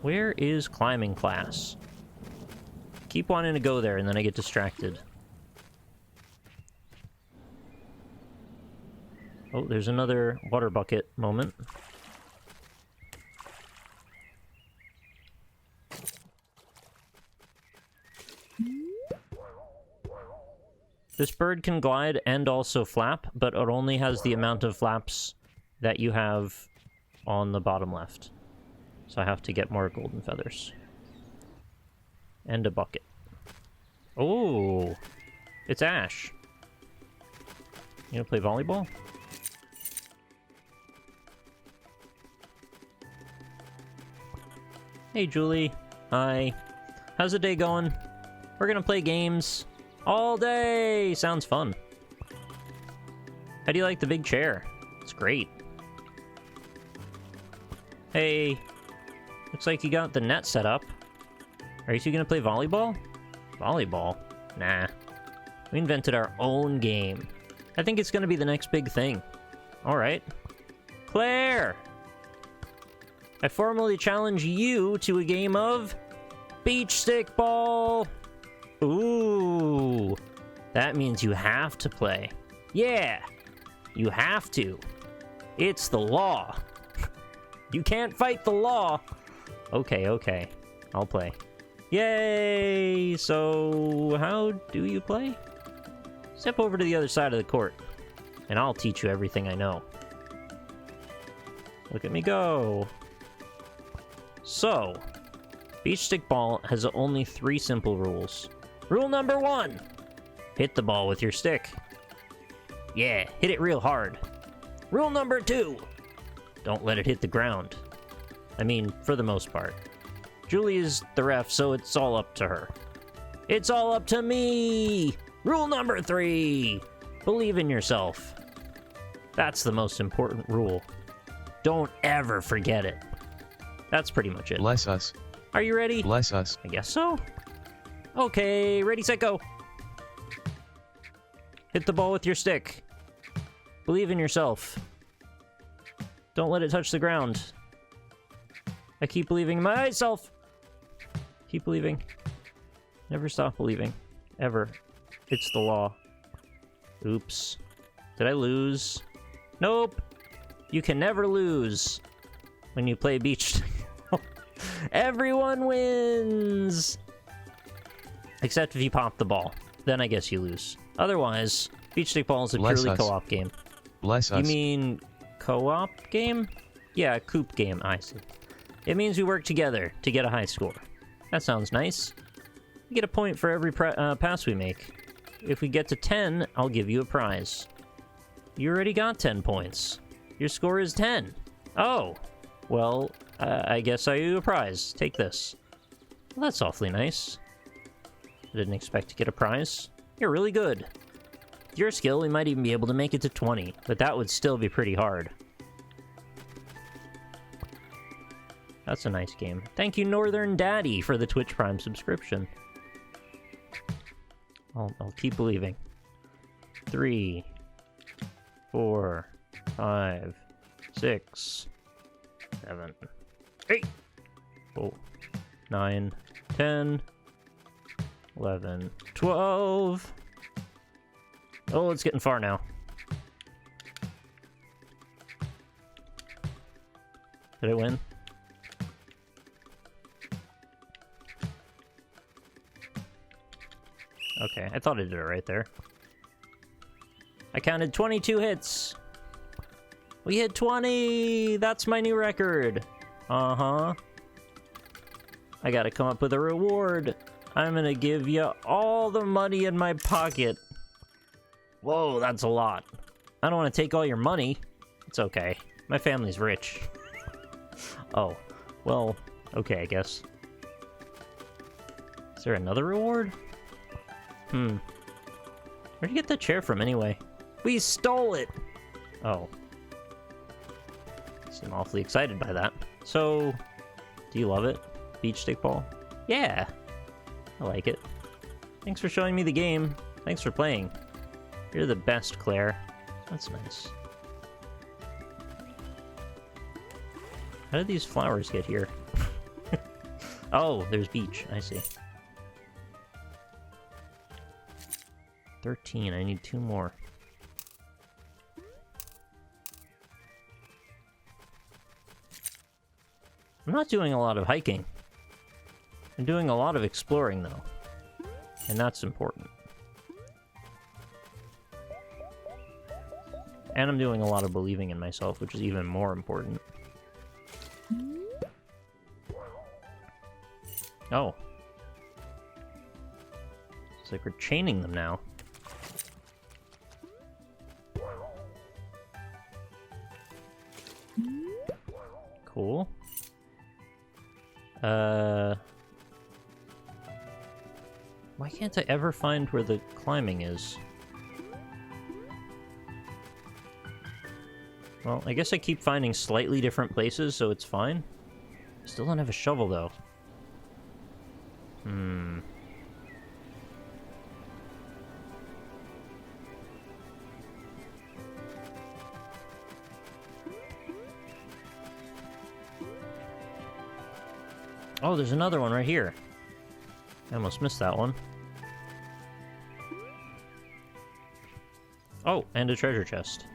Where is climbing class? Keep wanting to go there, and then I get distracted. Oh, there's another water bucket moment. This bird can glide and also flap, but it only has the amount of flaps that you have on the bottom left. So I have to get more golden feathers. And a bucket. Oh! It's Ash. You gonna play volleyball? Hey, Julie. Hi. How's the day going? We're gonna play games all day! Sounds fun. How do you like the big chair? It's great. Hey. Looks like you got the net set up. Are you two gonna play volleyball? Volleyball? Nah. We invented our own game. I think it's gonna be the next big thing. Alright. Claire! I formally challenge you to a game of beach stickball! Ooh. That means you have to play. Yeah! You have to. It's the law. You can't fight the law. Okay, okay. I'll play. Yay! So, how do you play? Step over to the other side of the court, and I'll teach you everything I know. Look at me go! So, beach stickball has only 3 simple rules. Rule number 1! Hit the ball with your stick. Yeah, hit it real hard. Rule number 2! Don't let it hit the ground. I mean, for the most part. Julie is the ref, so it's all up to her. It's all up to me! Rule number 3! Believe in yourself. That's the most important rule. Don't ever forget it. That's pretty much it. Bless us. Are you ready? Bless us. I guess so. Okay, ready, set, go. Hit the ball with your stick. Believe in yourself. Don't let it touch the ground. I keep believing in myself. Keep believing. Never stop believing. Ever. It's the law. Oops. Did I lose? Nope. You can never lose when you play beach. Everyone wins! Except if you pop the ball. Then I guess you lose. Otherwise, beach stickball is a purely co-op game. Bless us. You mean co-op game? Yeah, a coop game, I see. It means we work together to get a high score. That sounds nice. We get a point for every pass we make. If we get to 10, I'll give you a prize. You already got 10 points. Your score is 10. Oh, well, I guess I owe you a prize. Take this. Well, that's awfully nice. I didn't expect to get a prize. You're really good. With your skill, we might even be able to make it to 20, but that would still be pretty hard. That's a nice game. Thank you, Northern Daddy, for the Twitch Prime subscription. I'll keep believing. 3, 4, 5, 6, 7, 8, 9, 10, 11, 12. Oh, it's getting far now. Did I win? Okay, I thought I did it right there. I counted 22 hits. We hit 20! That's my new record. Uh-huh. I gotta come up with a reward. I'm gonna give you all the money in my pocket. Whoa, that's a lot. I don't want to take all your money. It's okay. My family's rich. Oh, well, okay, I guess. Is there another reward? Where'd you get that chair from, anyway? We stole it! Oh. Seem awfully excited by that. So, do you love it? Beach stickball? Yeah! I like it. Thanks for showing me the game. Thanks for playing. You're the best, Claire. That's nice. How did these flowers get here? Oh, there's beach. I see. 13. I need 2 more. I'm not doing a lot of hiking. I'm doing a lot of exploring, though. And that's important. And I'm doing a lot of believing in myself, which is even more important. Oh. It's like we're chaining them now. Cool. Why can't I ever find where the climbing is? Well, I guess I keep finding slightly different places, so it's fine. Still don't have a shovel, though. Oh, there's another one right here. I almost missed that one. Oh, and a treasure chest.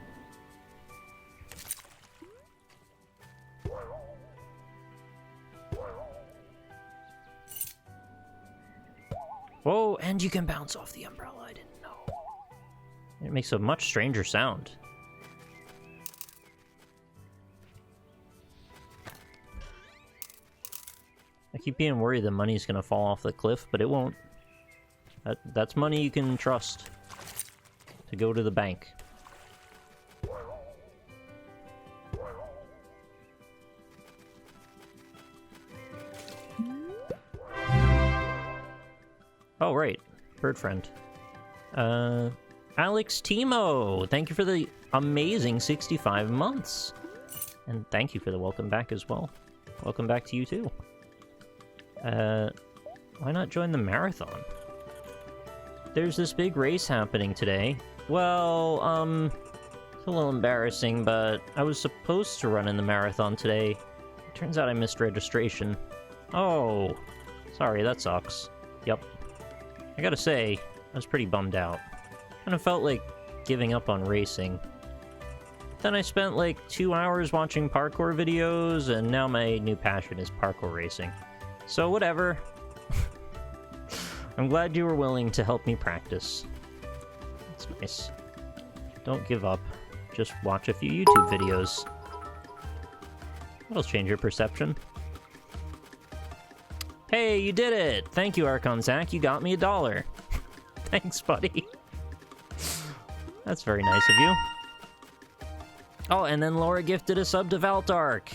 Whoa, and you can bounce off the umbrella. I didn't know. It makes a much stranger sound. I keep being worried the money's gonna fall off the cliff, but it won't. That's money you can trust to go to the bank. Oh, right. Bird friend. Alex Timo! Thank you for the amazing 65 months! And thank you for the welcome back as well. Welcome back to you, too. Why not join the marathon? There's this big race happening today. Well, it's a little embarrassing, but I was supposed to run in the marathon today. It turns out I missed registration. Oh, sorry, that sucks. Yep. I gotta say, I was pretty bummed out. Kind of felt like giving up on racing. Then I spent like 2 hours watching parkour videos, and now my new passion is parkour racing. So whatever. I'm glad you were willing to help me practice. That's nice. Don't give up. Just watch a few YouTube videos. That'll change your perception. Hey, you did it! Thank you, Archon Zach. You got me $1. Thanks, buddy. That's very nice of you. Oh, and then Laura gifted a sub to Valtark.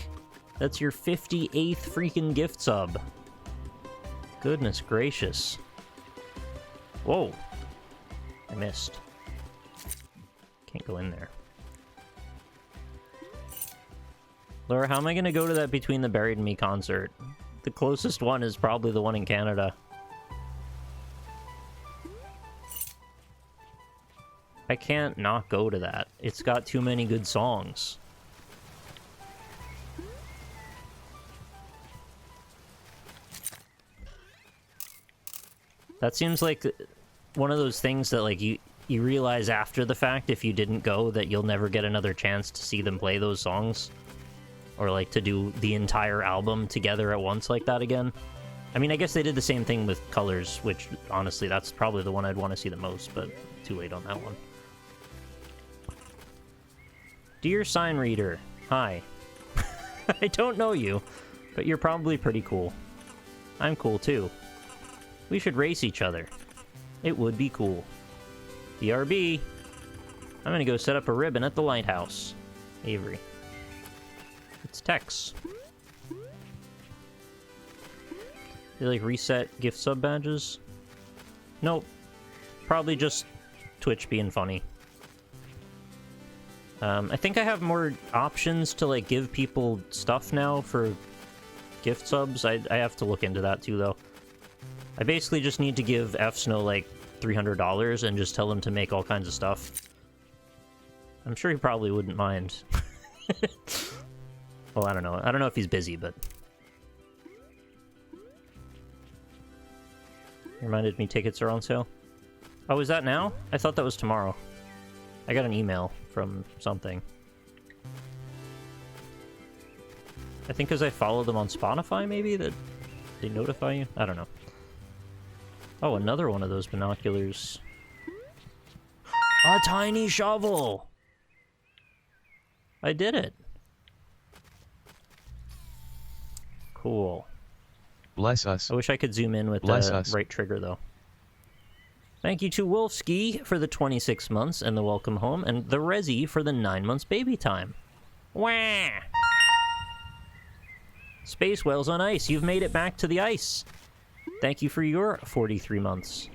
That's your 58th freaking gift sub. Goodness gracious. Whoa. I missed. Can't go in there. Laura, how am I going to go to that Between the Buried and Me concert? The closest one is probably the one in Canada. I can't not go to that. It's got too many good songs. That seems like one of those things that like you realize after the fact, if you didn't go, that you'll never get another chance to see them play those songs. Or like to do the entire album together at once like that again. I mean, I guess they did the same thing with Colors, which honestly, that's probably the one I'd want to see the most, but too late on that one. Dear Sign Reader, hi. I don't know you, but you're probably pretty cool. I'm cool too. We should race each other. It would be cool. BRB. I'm gonna go set up a ribbon at the lighthouse. Avery. It's Tex. They like reset gift sub badges? Nope. Probably just Twitch being funny. I think I have more options to like give people stuff now for gift subs. I have to look into that too though. I basically just need to give F-Snow like $300 and just tell him to make all kinds of stuff. I'm sure he probably wouldn't mind. Well, I don't know. I don't know if he's busy, but... Reminded me tickets are on sale. Oh, is that now? I thought that was tomorrow. I got an email from something. I think because I follow them on Spotify, maybe, that they notify you? I don't know. Oh, another one of those binoculars. A tiny shovel! I did it. Cool. Bless us. I wish I could zoom in with the right trigger, though. Thank you to Wolfski for the 26 months and the welcome home, and the Resi for the 9 months baby time. Wah! Space Whales on Ice, you've made it back to the ice. Thank you for your 43 months.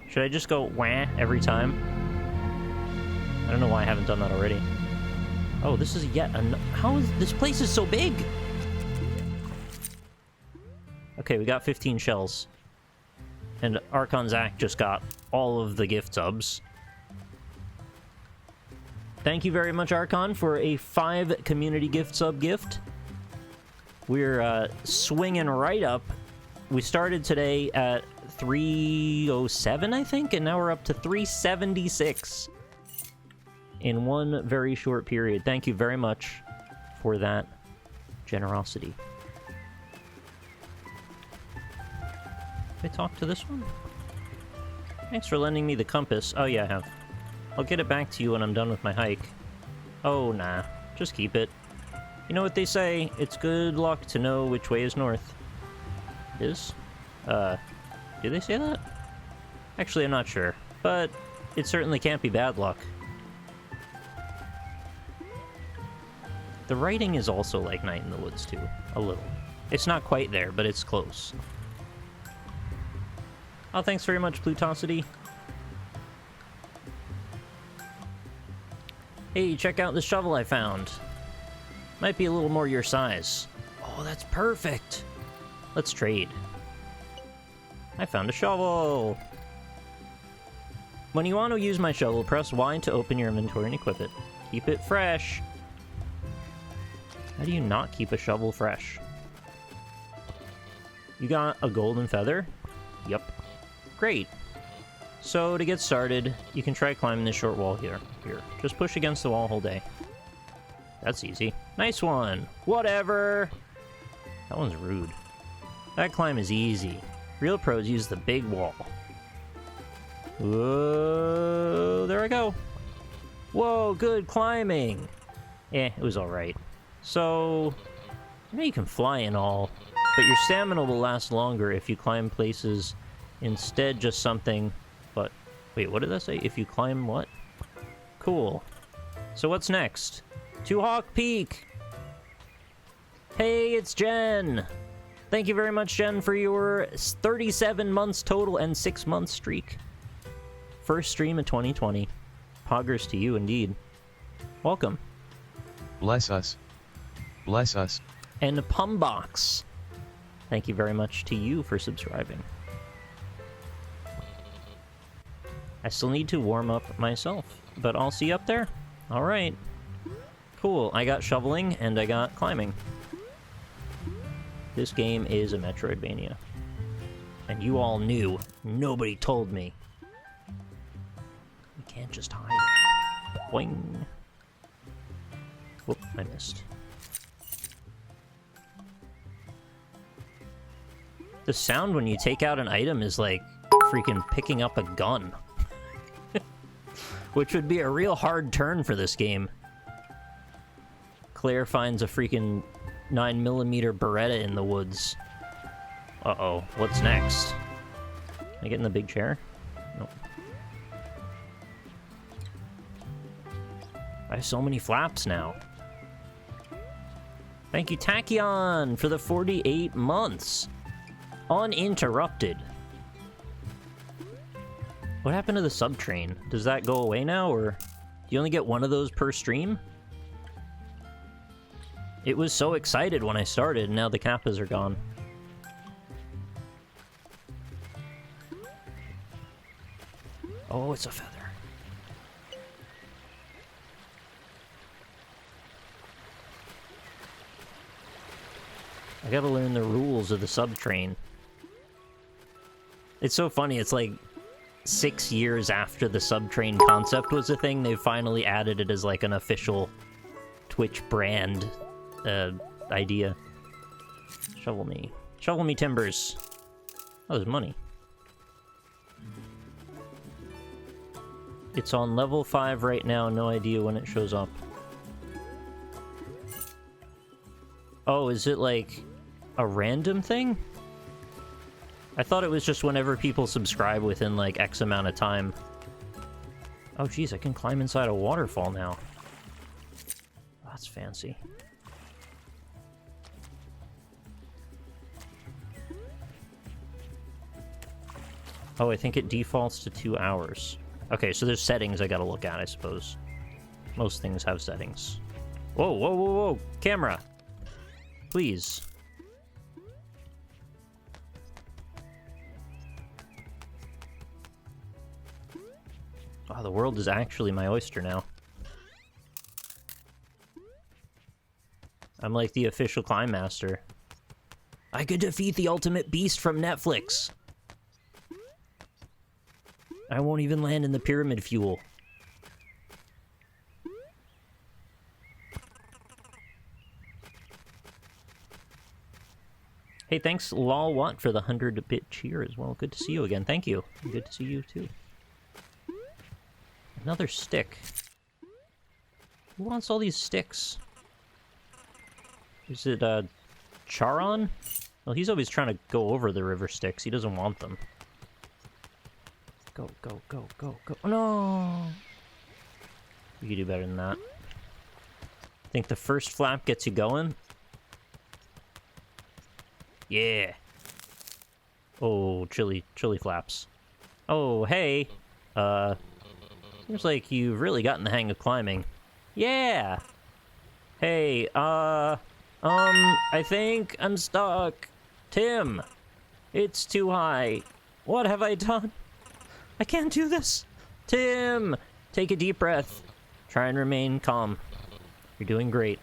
Should I just go wah every time? I don't know why I haven't done that already. Oh, this is yet how is this place is so big? Okay, we got 15 shells. And Archon Zach just got all of the gift subs. Thank you very much, Archon, for a 5 community gift sub gift. We're swinging right up. We started today at 307, I think, and now we're up to 376 in one very short period. Thank you very much for that generosity. Did I talk to this one? Thanks for lending me the compass. Oh, yeah, I have. I'll get it back to you when I'm done with my hike. Oh, nah. Just keep it. You know what they say? It's good luck to know which way is north. Is? Do they say that? Actually, I'm not sure. But it certainly can't be bad luck. The writing is also like Night in the Woods, too. A little. It's not quite there, but it's close. Oh, thanks very much, Plutosity. Hey, check out this shovel I found. Might be a little more your size. Oh, that's perfect. Let's trade. I found a shovel. When you want to use my shovel, press Y to open your inventory and equip it. Keep it fresh. How do you not keep a shovel fresh? You got a golden feather? Yup. Great. So, to get started, you can try climbing this short wall here. Just push against the wall whole day. That's easy. Nice one! Whatever! That one's rude. That climb is easy. Real pros use the big wall. Whoa, there I go. Whoa, good climbing! It was alright. So, I know you can fly and all, but your stamina will last longer if you climb places instead just something... But, wait, what did that say? If you climb what? Cool. So what's next? To Hawk Peak! Hey, it's Jen! Thank you very much, Jen, for your 37 months total and 6 month streak. First stream of 2020. Poggers to you, indeed. Welcome. Bless us. Bless us. And Pumbox. Thank you very much to you for subscribing. I still need to warm up myself, but I'll see you up there. All right. Cool. I got shoveling and I got climbing. This game is a Metroidvania. And you all knew. Nobody told me. You can't just hide. Boing. Whoop, I missed. The sound when you take out an item is like freaking picking up a gun. Which would be a real hard turn for this game. Claire finds a freaking 9mm Beretta in the woods. Uh-oh, what's next? Can I get in the big chair? Nope. I have so many flaps now. Thank you, Tachyon, for the 48 months. Uninterrupted. What happened to the subtrain? Does that go away now, or do you only get one of those per stream? It was so excited when I started, and now the kappas are gone. Oh, it's a feather. I gotta learn the rules of the subtrain. It's so funny, it's like 6 years after the subtrain concept was a thing, they finally added it as like an official Twitch brand idea. Shovel me. Shovel me timbers. Oh, there's money. It's on level 5 right now, no idea when it shows up. Oh, is it like a random thing? I thought it was just whenever people subscribe within like X amount of time. Oh geez, I can climb inside a waterfall now. That's fancy. Oh, I think it defaults to 2 hours. Okay, so there's settings I gotta look at, I suppose. Most things have settings. Whoa, whoa, whoa, whoa! Camera! Please. Oh, the world is actually my oyster now. I'm like the official climb master. I could defeat the ultimate beast from Netflix! I won't even land in the pyramid fuel. Hey, thanks, LolWhat, for the 100-bit cheer as well. Good to see you again. Thank you. Good to see you, too. Another stick. Who wants all these sticks? Is it, Charon? Well, he's always trying to go over the river sticks. He doesn't want them. Go, go, go, go, go. Oh, no! You can do better than that. I think the first flap gets you going. Yeah. Oh, chilly flaps. Oh, hey. Seems like you've really gotten the hang of climbing. Yeah. Hey, I think I'm stuck. Tim, it's too high. What have I done? I can't do this. Tim, take a deep breath. Try and remain calm. You're doing great.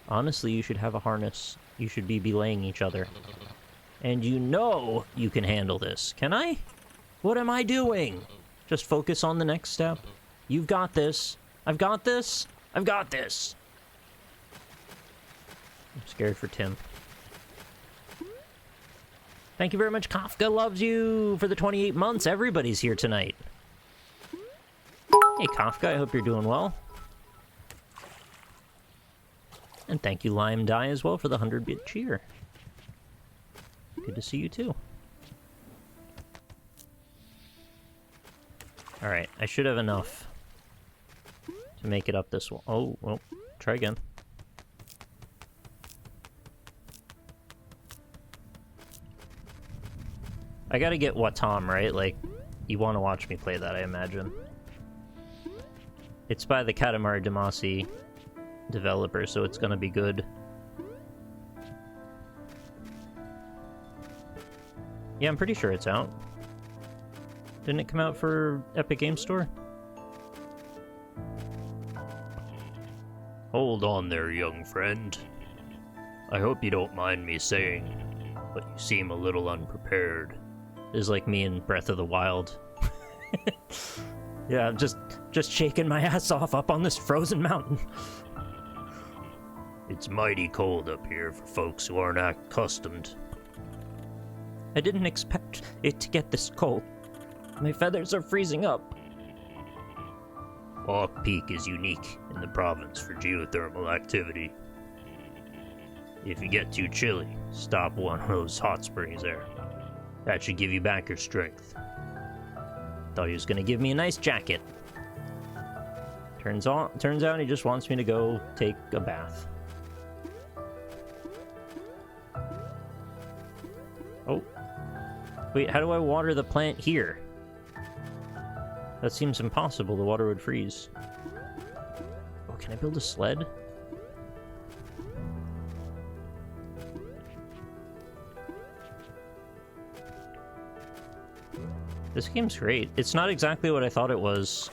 Honestly, you should have a harness. You should be belaying each other. And you know you can handle this. Can I? What am I doing? Just focus on the next step. You've got this. I've got this. I've got this. I'm scared for Tim. Thank you very much. Kafka loves you for the 28 months. Everybody's here tonight. Hey, Kafka, I hope you're doing well. And thank you, Lime Die, as well, for the 100-bit cheer. Good to see you, too. Alright, I should have enough to make it up this one. Oh, well, try again. I gotta get Watam, right? Like, you want to watch me play that, I imagine. It's by the Katamari Damacy developer, so it's gonna be good. Yeah, I'm pretty sure it's out. Didn't it come out for Epic Game Store? Hold on there, young friend. I hope you don't mind me saying, but you seem a little unprepared. Is like me in Breath of the Wild. Yeah, I'm just shaking my ass off up on this frozen mountain. It's mighty cold up here for folks who aren't accustomed. I didn't expect it to get this cold. My feathers are freezing up. Hawk Peak is unique in the province for geothermal activity. If you get too chilly, stop one of those hot springs there. That should give you back your strength. Thought he was gonna give me a nice jacket. Turns out he just wants me to go take a bath. Oh. Wait, how do I water the plant here? That seems impossible. The water would freeze. Oh, can I build a sled? This game's great. It's not exactly what I thought it was,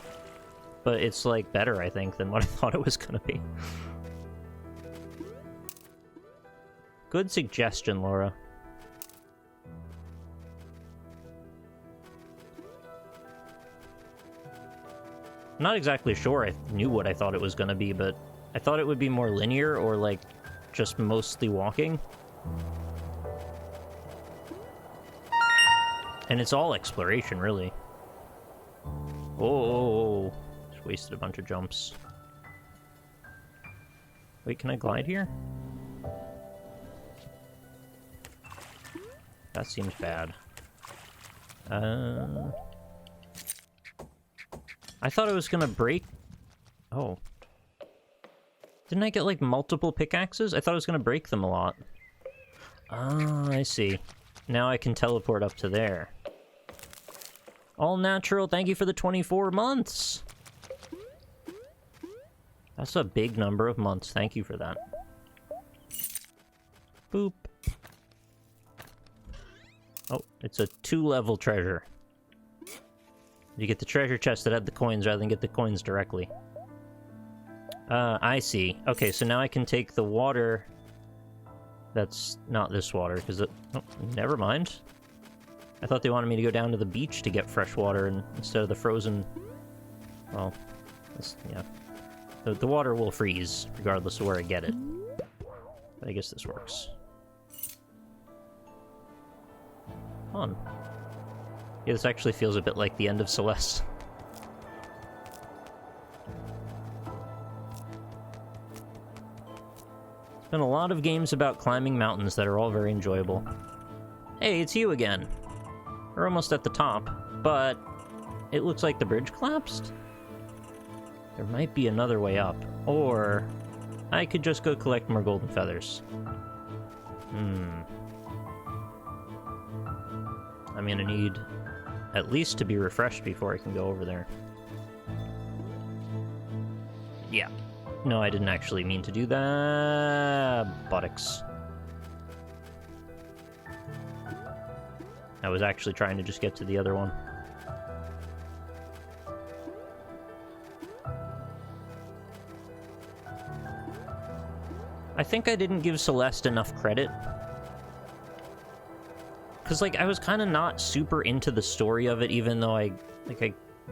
but it's, like, better, I think, than what I thought it was gonna be. Good suggestion, Laura. I'm not exactly sure I knew what I thought it was gonna be, but I thought it would be more linear or, like, just mostly walking. And it's all exploration, really. Oh, just wasted a bunch of jumps. Wait, can I glide here? That seems bad. I thought it was gonna break... Oh. Didn't I get, like, multiple pickaxes? I thought I was gonna break them a lot. Ah, I see. Now I can teleport up to there. All natural, thank you for the 24 months! That's a big number of months, thank you for that. Boop. Oh, it's a 2-level treasure. You get the treasure chest that had the coins rather than get the coins directly. I see. Okay, so now I can take the water... That's not this water, because it... Oh, never mind. I thought they wanted me to go down to the beach to get fresh water instead of the frozen... Well, yeah. The water will freeze, regardless of where I get it. But I guess this works. Come on. Yeah, this actually feels a bit like the end of Celeste. There's been a lot of games about climbing mountains that are all very enjoyable. Hey, it's you again. We're almost at the top, but it looks like the bridge collapsed? There might be another way up, or I could just go collect more golden feathers. I'm gonna need at least to be refreshed before I can go over there. Yeah. No, I didn't actually mean to do that. Buttocks. I was actually trying to just get to the other one. I think I didn't give Celeste enough credit. Because, like, I was kind of not super into the story of it, even though I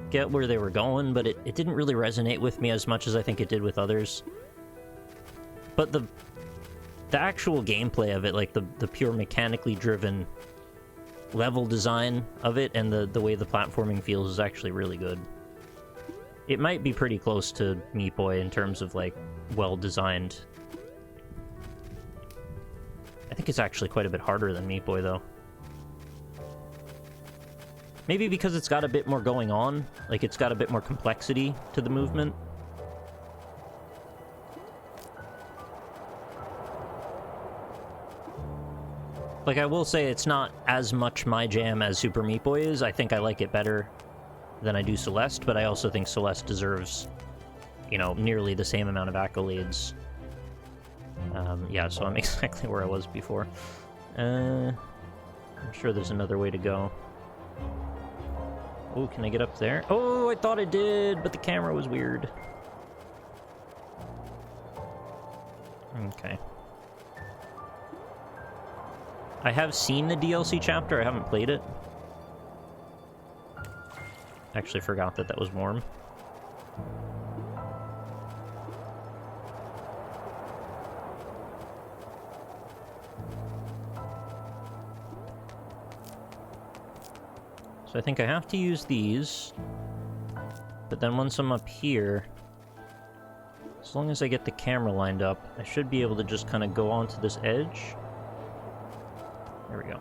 get where they were going, but it didn't really resonate with me as much as I think it did with others. But the actual gameplay of it, like, the pure mechanically driven level design of it and the way the platforming feels is actually really good. It might be pretty close to Meat Boy in terms of, like, well-designed. I think it's actually quite a bit harder than Meat Boy, though. Maybe because it's got a bit more going on. Like, it's got a bit more complexity to the movement. Like, I will say it's not as much my jam as Super Meat Boy is. I think I like it better than I do Celeste, but I also think Celeste deserves, you know, nearly the same amount of accolades. Yeah, so I'm exactly where I was before. I'm sure there's another way to go. Oh, can I get up there? Oh, I thought I did, but the camera was weird. Okay. I have seen the DLC chapter, I haven't played it. Actually forgot that was warm. So I think I have to use these, but then once I'm up here, as long as I get the camera lined up, I should be able to just kind of go onto this edge. There we go.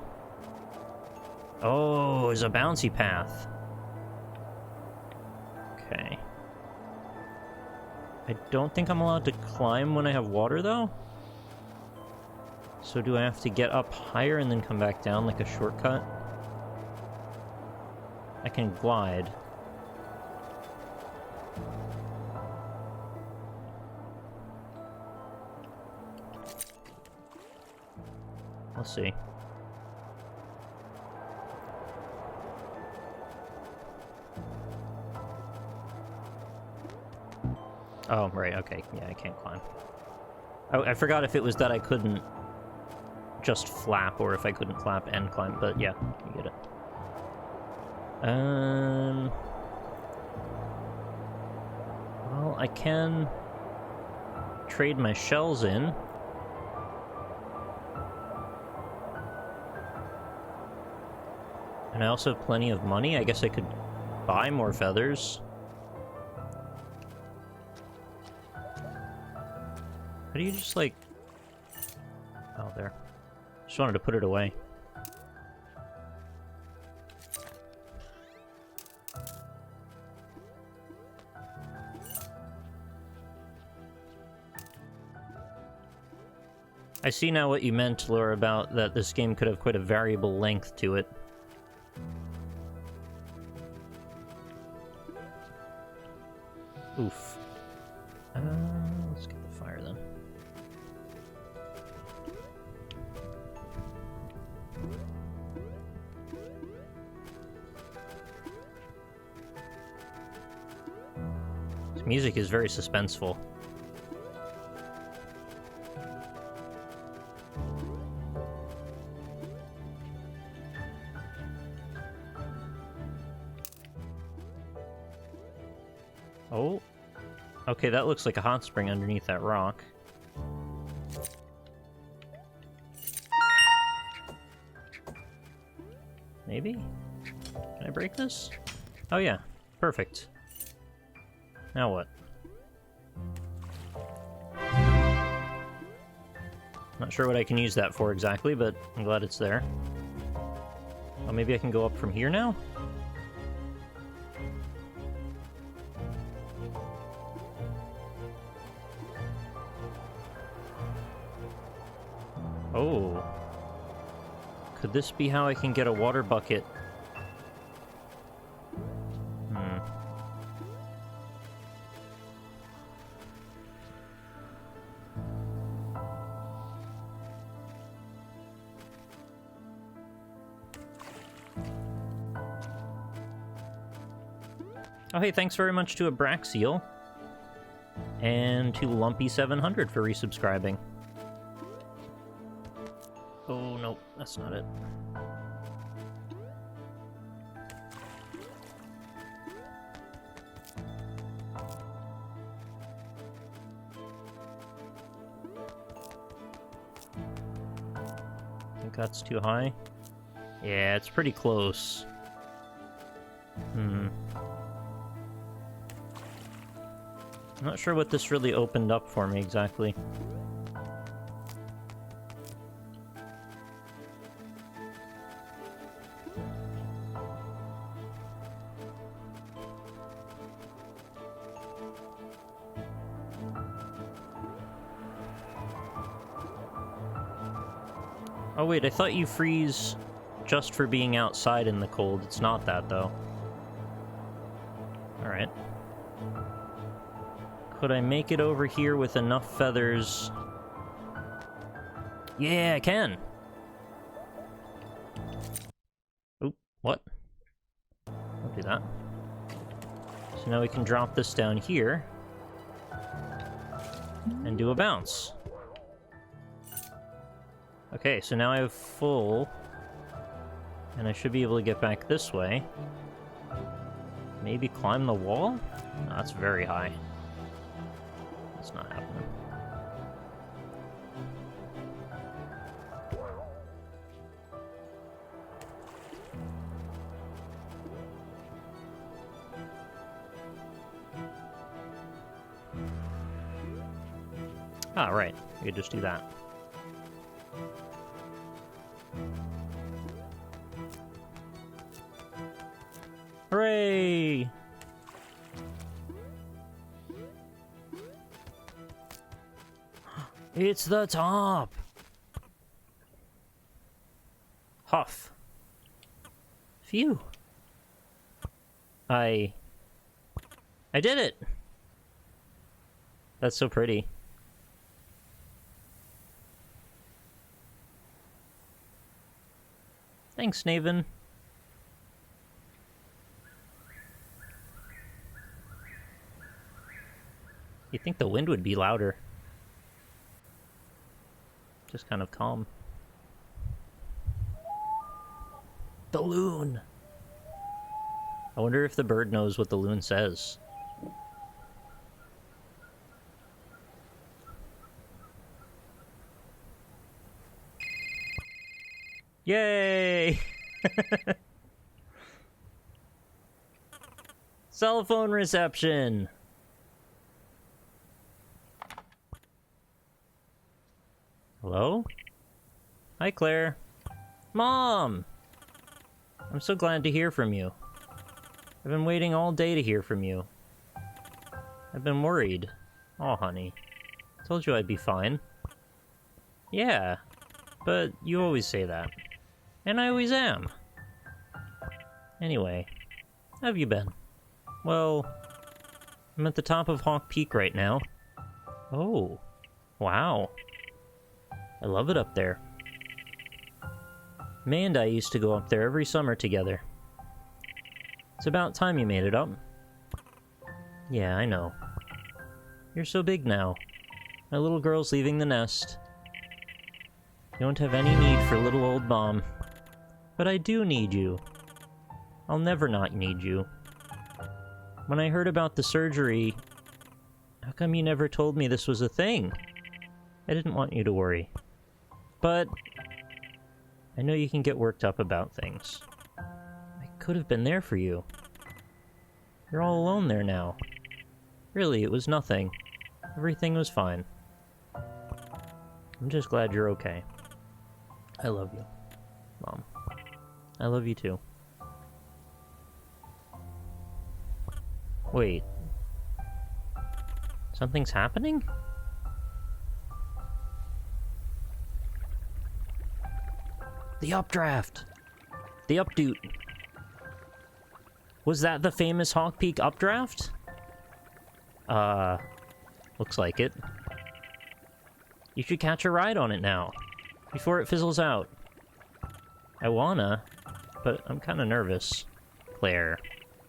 Oh, there's a bouncy path. Okay. I don't think I'm allowed to climb when I have water, though. So do I have to get up higher and then come back down like a shortcut? I can glide. Let's see. Oh, right, okay. Yeah, I can't climb. Oh, I forgot if it was that I couldn't just flap, or if I couldn't flap and climb, but yeah, you get it. Well, I can trade my shells in. And I also have plenty of money. I guess I could buy more feathers. How do you just, like... Oh, there. Just wanted to put it away. I see now what you meant, Laura, about that this game could have quite a variable length to it. Oof. Let's get the fire then. This music is very suspenseful. Oh. Okay, that looks like a hot spring underneath that rock. Maybe? Can I break this? Oh yeah, perfect. Now what? Not sure what I can use that for exactly, but I'm glad it's there. Oh, maybe I can go up from here now? Oh. Could this be how I can get a water bucket? Oh, hey, thanks very much to Abraxiel and to Lumpy700 for resubscribing. Oh, no, that's not it. I think that's too high. Yeah, it's pretty close. I'm not sure what this really opened up for me exactly. Oh wait, I thought you freeze just for being outside in the cold. It's not that, though. Alright. Could I make it over here with enough feathers? Yeah, I can! Oop, what? Don't do that. So now we can drop this down here and do a bounce. Okay, so now I have full, and I should be able to get back this way. Maybe climb the wall? No, that's very high. That's not happening. Ah, right. We could just do that. Hooray! It's the top! Huff. Phew. I did it! That's so pretty. Thanks, Snaven. You'd think the wind would be louder. Just kind of calm. The loon! I wonder if the bird knows what the loon says. Yay! Cell phone reception! Hello? Hi, Claire. Mom! I'm so glad to hear from you. I've been waiting all day to hear from you. I've been worried. Oh, honey. Told you I'd be fine. Yeah, but you always say that. And I always am. Anyway, how have you been? Well, I'm at the top of Hawk Peak right now. Oh, wow. I love it up there. May and I used to go up there every summer together. It's about time you made it up. Yeah, I know. You're so big now. My little girl's leaving the nest. You don't have any need for little old Mom. But I do need you. I'll never not need you. When I heard about the surgery, how come you never told me this was a thing? I didn't want you to worry. But I know you can get worked up about things. I could have been there for you. You're all alone there now. Really, it was nothing. Everything was fine. I'm just glad you're okay. I love you, Mom. I love you too. Wait. Something's happening? The updraft! The updoot! Was that the famous Hawk Peak updraft? Looks like it. You should catch a ride on it now, before it fizzles out. I wanna, but I'm kinda nervous. Claire,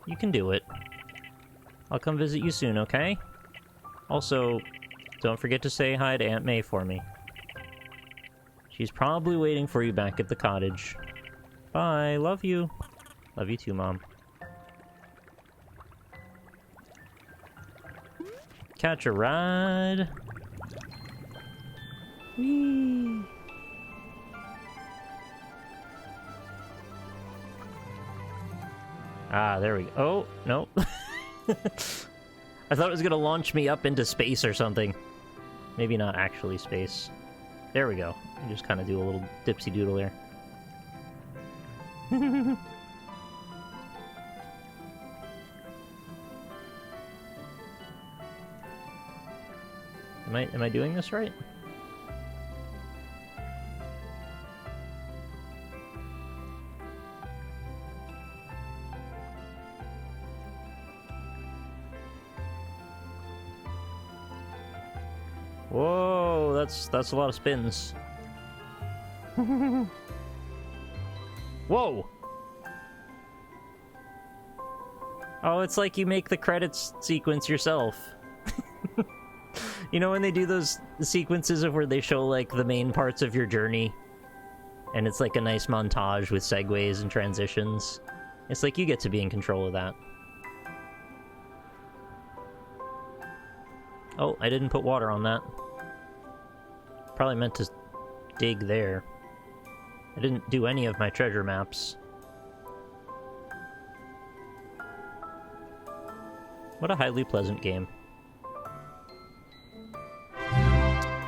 you can do it. I'll come visit you soon, okay? Also, don't forget to say hi to Aunt May for me. She's probably waiting for you back at the cottage. Bye, love you. Love you too, Mom. Catch a ride. Whee! Ah, there we go. Oh, no. I thought it was gonna launch me up into space or something. Maybe not actually space. There we go. You just kind of do a little dipsy doodle there. Am I doing this right? Whoa, that's a lot of spins. Whoa! Oh, it's like you make the credits sequence yourself. You know when they do those sequences of where they show, like, the main parts of your journey? And it's like a nice montage with segues and transitions. It's like you get to be in control of that. Oh, I didn't put water on that. Probably meant to dig there. I didn't do any of my treasure maps. What a highly pleasant game.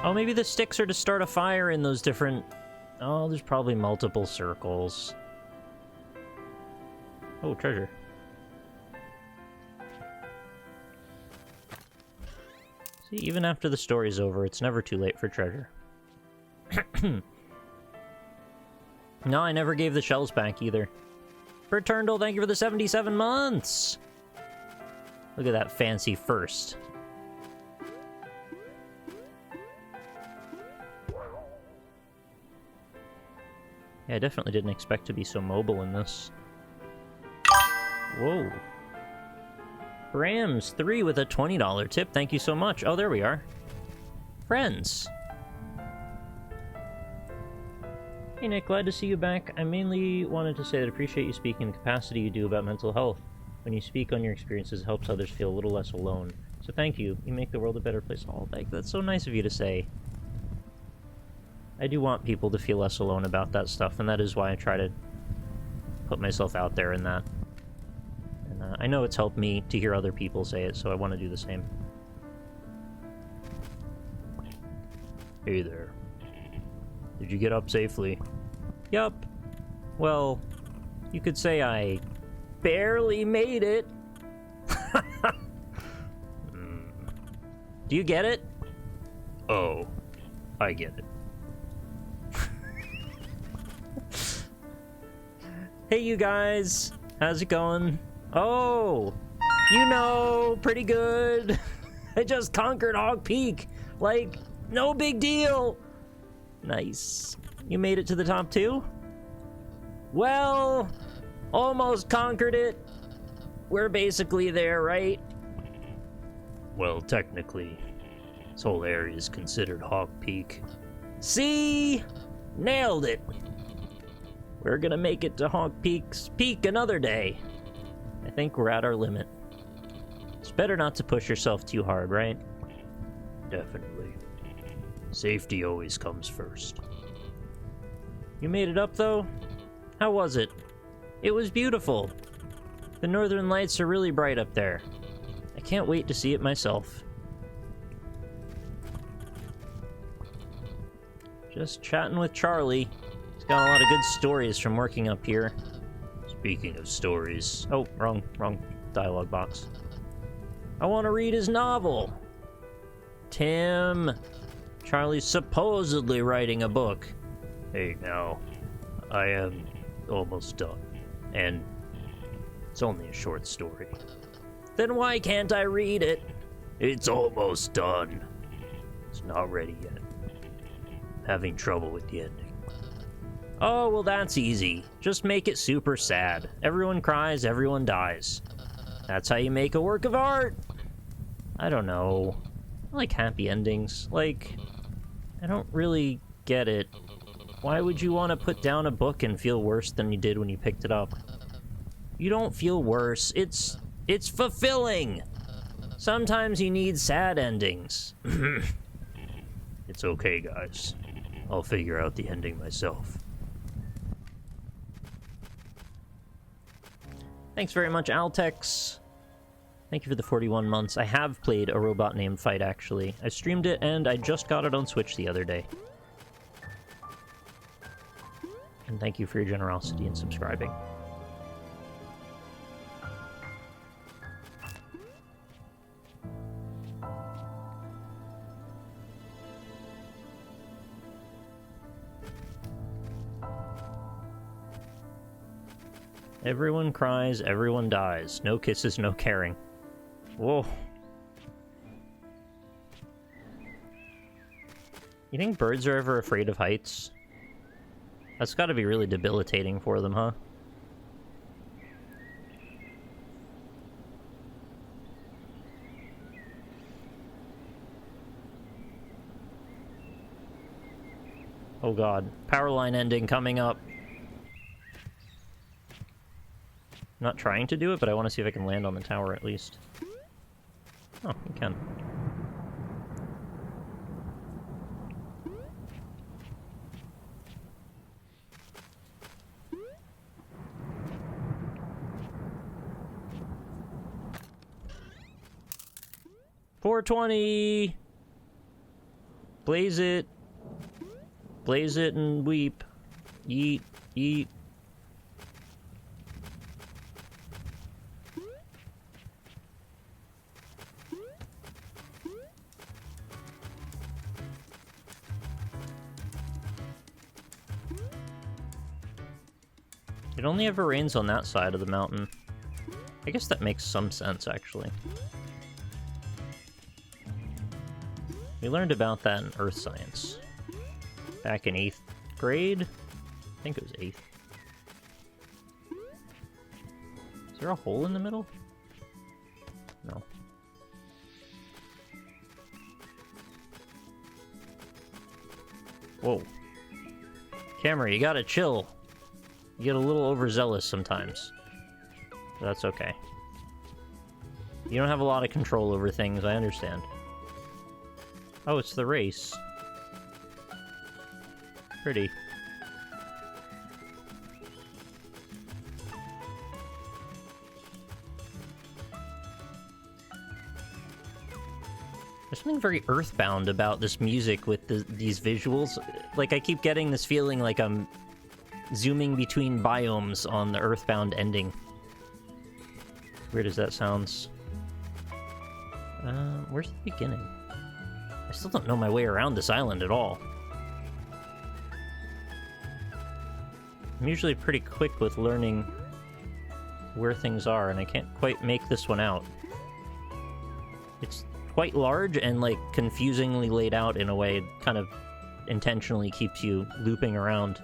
Oh, maybe the sticks are to start a fire in those different... Oh, there's probably multiple circles. Oh, treasure. See, even after the story's over, it's never too late for treasure. No, I never gave the shells back either. Berturndle, thank you for the 77 months! Look at that fancy first. Yeah, I definitely didn't expect to be so mobile in this. Whoa. Brams3 with a $20 tip. Thank you so much. Oh, there we are. Friends. Hey Nick, glad to see you back. I mainly wanted to say that I appreciate you speaking in the capacity you do about mental health. When you speak on your experiences, it helps others feel a little less alone. So thank you. You make the world a better place. Oh, that's so nice of you to say. I do want people to feel less alone about that stuff, and that is why I try to put myself out there in that. And I know it's helped me to hear other people say it, so I want to do the same. Hey there. Did you get up safely? Yup. Well, you could say I barely made it. Do you get it? Oh, I get it. Hey, you guys. How's it going? Oh, you know, pretty good. I just conquered Hawk Peak. Like, no big deal. Nice. You made it to the top too? Well, almost conquered it. We're basically there, right? Well, technically, this whole area is considered Hawk Peak. See? Nailed it. We're gonna make it to Hawk Peak's peak another day. I think we're at our limit. It's better not to push yourself too hard, right? Definitely. Safety always comes first. You made it up, though? How was it? It was beautiful. The northern lights are really bright up there. I can't wait to see it myself. Just chatting with Charlie. He's got a lot of good stories from working up here. Speaking of stories... Oh, wrong dialogue box. I want to read his novel. Tim... Charlie's supposedly writing a book. Hey, now, I am almost done. And it's only a short story. Then why can't I read it? It's almost done. It's not ready yet. Having trouble with the ending. Oh, well, that's easy. Just make it super sad. Everyone cries, everyone dies. That's how you make a work of art. I don't know. I like happy endings. Like... I don't really get it. Why would you want to put down a book and feel worse than you did when you picked it up? You don't feel worse. It's fulfilling. Sometimes you need sad endings. It's okay, guys. I'll figure out the ending myself. Thanks very much, Altex. Thank you for the 41 months. I have played a robot named Fight, actually. I streamed it, and I just got it on Switch the other day. And thank you for your generosity in subscribing. Everyone cries, everyone dies. No kisses, no caring. Whoa. You think birds are ever afraid of heights? That's gotta be really debilitating for them, huh? Oh god. Power line ending coming up. I'm not trying to do it, but I want to see if I can land on the tower at least. Oh, you can. $420! Blaze it. Blaze it and weep. Yeet, yeet. It only ever rains on that side of the mountain. I guess that makes some sense, actually. We learned about that in Earth Science. Back in 8th grade? I think it was 8th. Is there a hole in the middle? No. Whoa. Camera, you gotta chill. You get a little overzealous sometimes. But that's okay. You don't have a lot of control over things, I understand. Oh, it's the race. Pretty. There's something very earthbound about this music with these visuals. Like, I keep getting this feeling like I'm zooming between biomes on the earthbound ending. Weird as that sounds. Where's the beginning? I still don't know my way around this island at all. I'm usually pretty quick with learning where things are, and I can't quite make this one out. It's quite large and, like, confusingly laid out in a way it kind of intentionally keeps you looping around.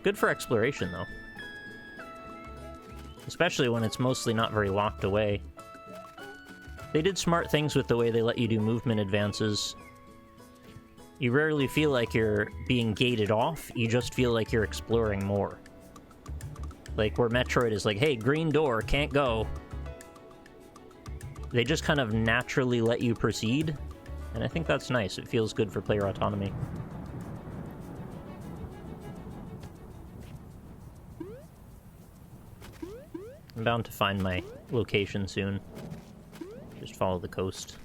Good for exploration, though. Especially when it's mostly not very locked away. They did smart things with the way they let you do movement advances. You rarely feel like you're being gated off, you just feel like you're exploring more. Like, where Metroid is like, hey, green door, can't go. They just kind of naturally let you proceed, and I think that's nice. It feels good for player autonomy. I'm bound to find my location soon. Just follow the coast.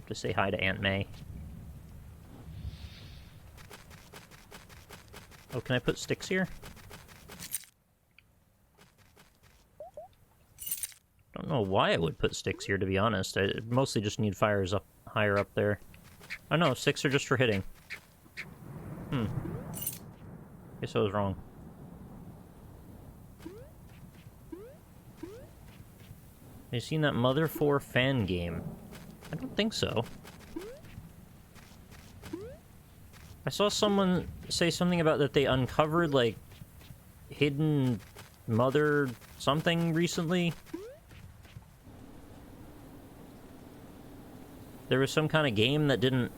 Just say hi to Aunt May. Oh, can I put sticks here? I don't know why I would put sticks here, to be honest. I mostly just need fires up higher up there. Oh no, sticks are just for hitting. Guess I was wrong. Have you seen that Mother 4 fan game? I don't think so. I saw someone say something about that they uncovered, like, hidden Mother something recently. There was some kind of game that didn't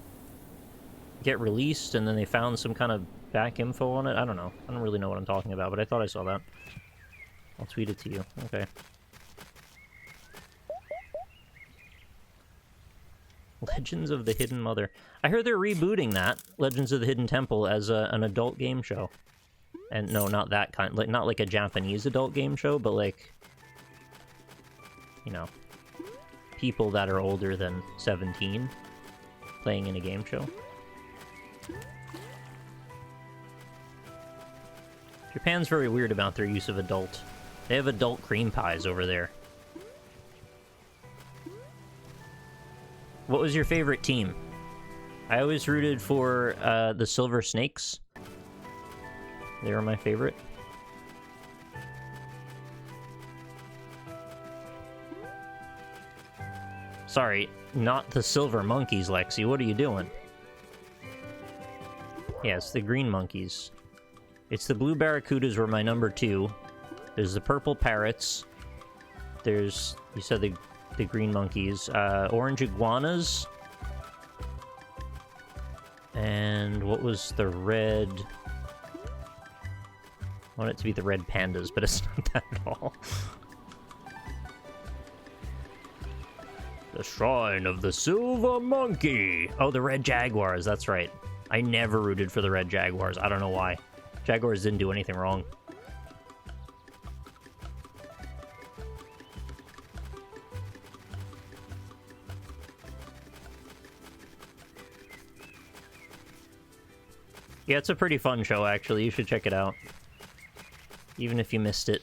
get released, and then they found some kind of back info on it. I don't know. I don't really know what I'm talking about, but I thought I saw that. I'll tweet it to you. Okay. Legends of the Hidden Mother. I heard they're rebooting that, Legends of the Hidden Temple, as an adult game show. And no, not that kind. Like, not like a Japanese adult game show, but like, you know, people that are older than 17 playing in a game show. Japan's very weird about their use of adult. They have adult cream pies over there. What was your favorite team? I always rooted for the Silver Snakes. They were my favorite. Sorry, not the Silver Monkeys, Lexi. What are you doing? Yeah, it's the Green Monkeys. It's the Blue Barracudas were my number 2. There's the Purple Parrots. There's, you said the Green Monkeys. Orange Iguanas. And what was the red? I want it to be the Red Pandas, but it's not that at all. The Shrine of the Silver Monkey. Oh, the Red Jaguars, that's right. I never rooted for the Red Jaguars. I don't know why. Jaguars didn't do anything wrong. Yeah, it's a pretty fun show, actually. You should check it out. Even if you missed it.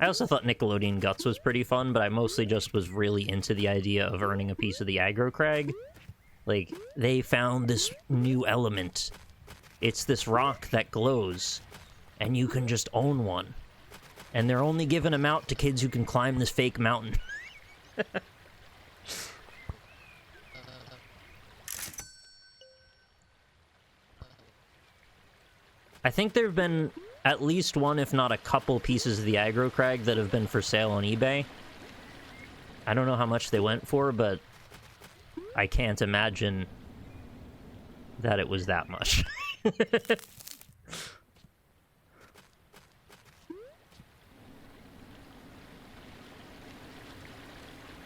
I also thought Nickelodeon Guts was pretty fun, but I mostly just was really into the idea of earning a piece of the aggro crag. Like, they found this new element. It's this rock that glows, and you can just own one. And they're only giving them out to kids who can climb this fake mountain. I think there have been at least one, if not a couple, pieces of the aggro crag that have been for sale on eBay. I don't know how much they went for, but I can't imagine that it was that much.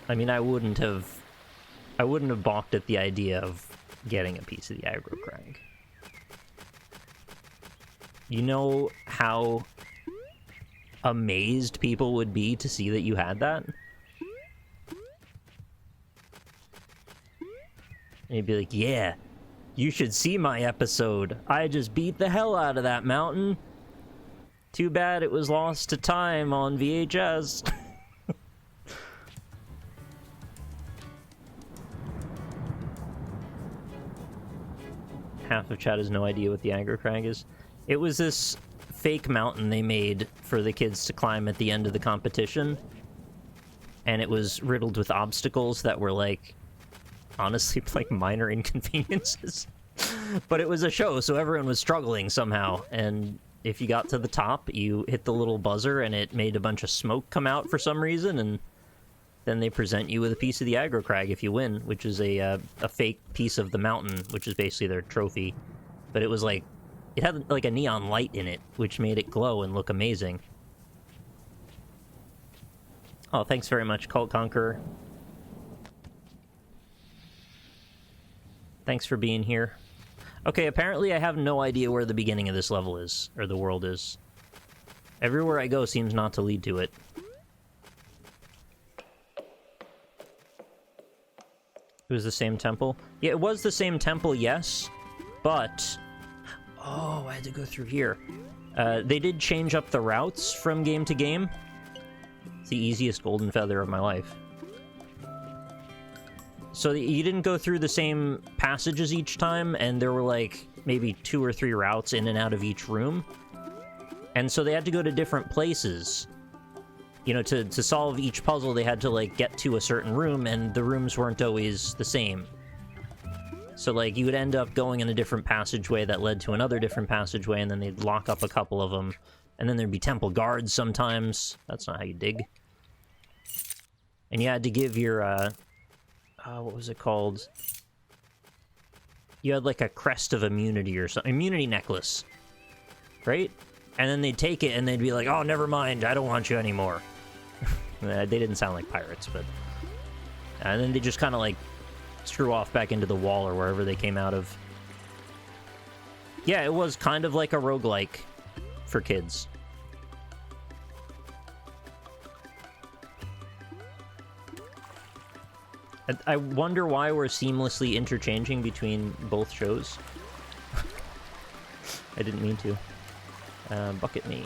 I mean, I wouldn't have balked at the idea of getting a piece of the aggro crag. You know how amazed people would be to see that you had that? And you'd be like, yeah, you should see my episode. I just beat the hell out of that mountain. Too bad it was lost to time on VHS. Half of chat has no idea what the aggro crag is. It was this fake mountain they made for the kids to climb at the end of the competition. And it was riddled with obstacles that were, like, honestly, like, minor inconveniences. But it was a show, so everyone was struggling somehow. And if you got to the top, you hit the little buzzer, and it made a bunch of smoke come out for some reason, and then they present you with a piece of the aggro crag if you win, which is a fake piece of the mountain, which is basically their trophy. But it was like, it had like a neon light in it, which made it glow and look amazing. Oh, thanks very much, Cult Conqueror. Thanks for being here. Okay, apparently I have no idea where the beginning of this level is, or the world is. Everywhere I go seems not to lead to it. It was the same temple? Yeah, it was the same temple, yes, but... Oh, I had to go through here. They did change up the routes from game to game. It's the easiest golden feather of my life. So you didn't go through the same passages each time, and there were like maybe 2 or 3 routes in and out of each room. And so they had to go to different places. You know, to solve each puzzle, they had to, like, get to a certain room, and the rooms weren't always the same. So, like, you would end up going in a different passageway that led to another different passageway, and then they'd lock up a couple of them. And then there'd be temple guards sometimes. That's not how you dig. And you had to give your, what was it called? You had, like, a crest of immunity or something. Immunity necklace. Right? And then they'd take it, and they'd be like, oh, never mind, I don't want you anymore. They didn't sound like pirates, but... And then they just kind of, like, screw off back into the wall or wherever they came out of. Yeah, it was kind of like a roguelike for kids. I wonder why we're seamlessly interchanging between both shows. I didn't mean to. Bucket me.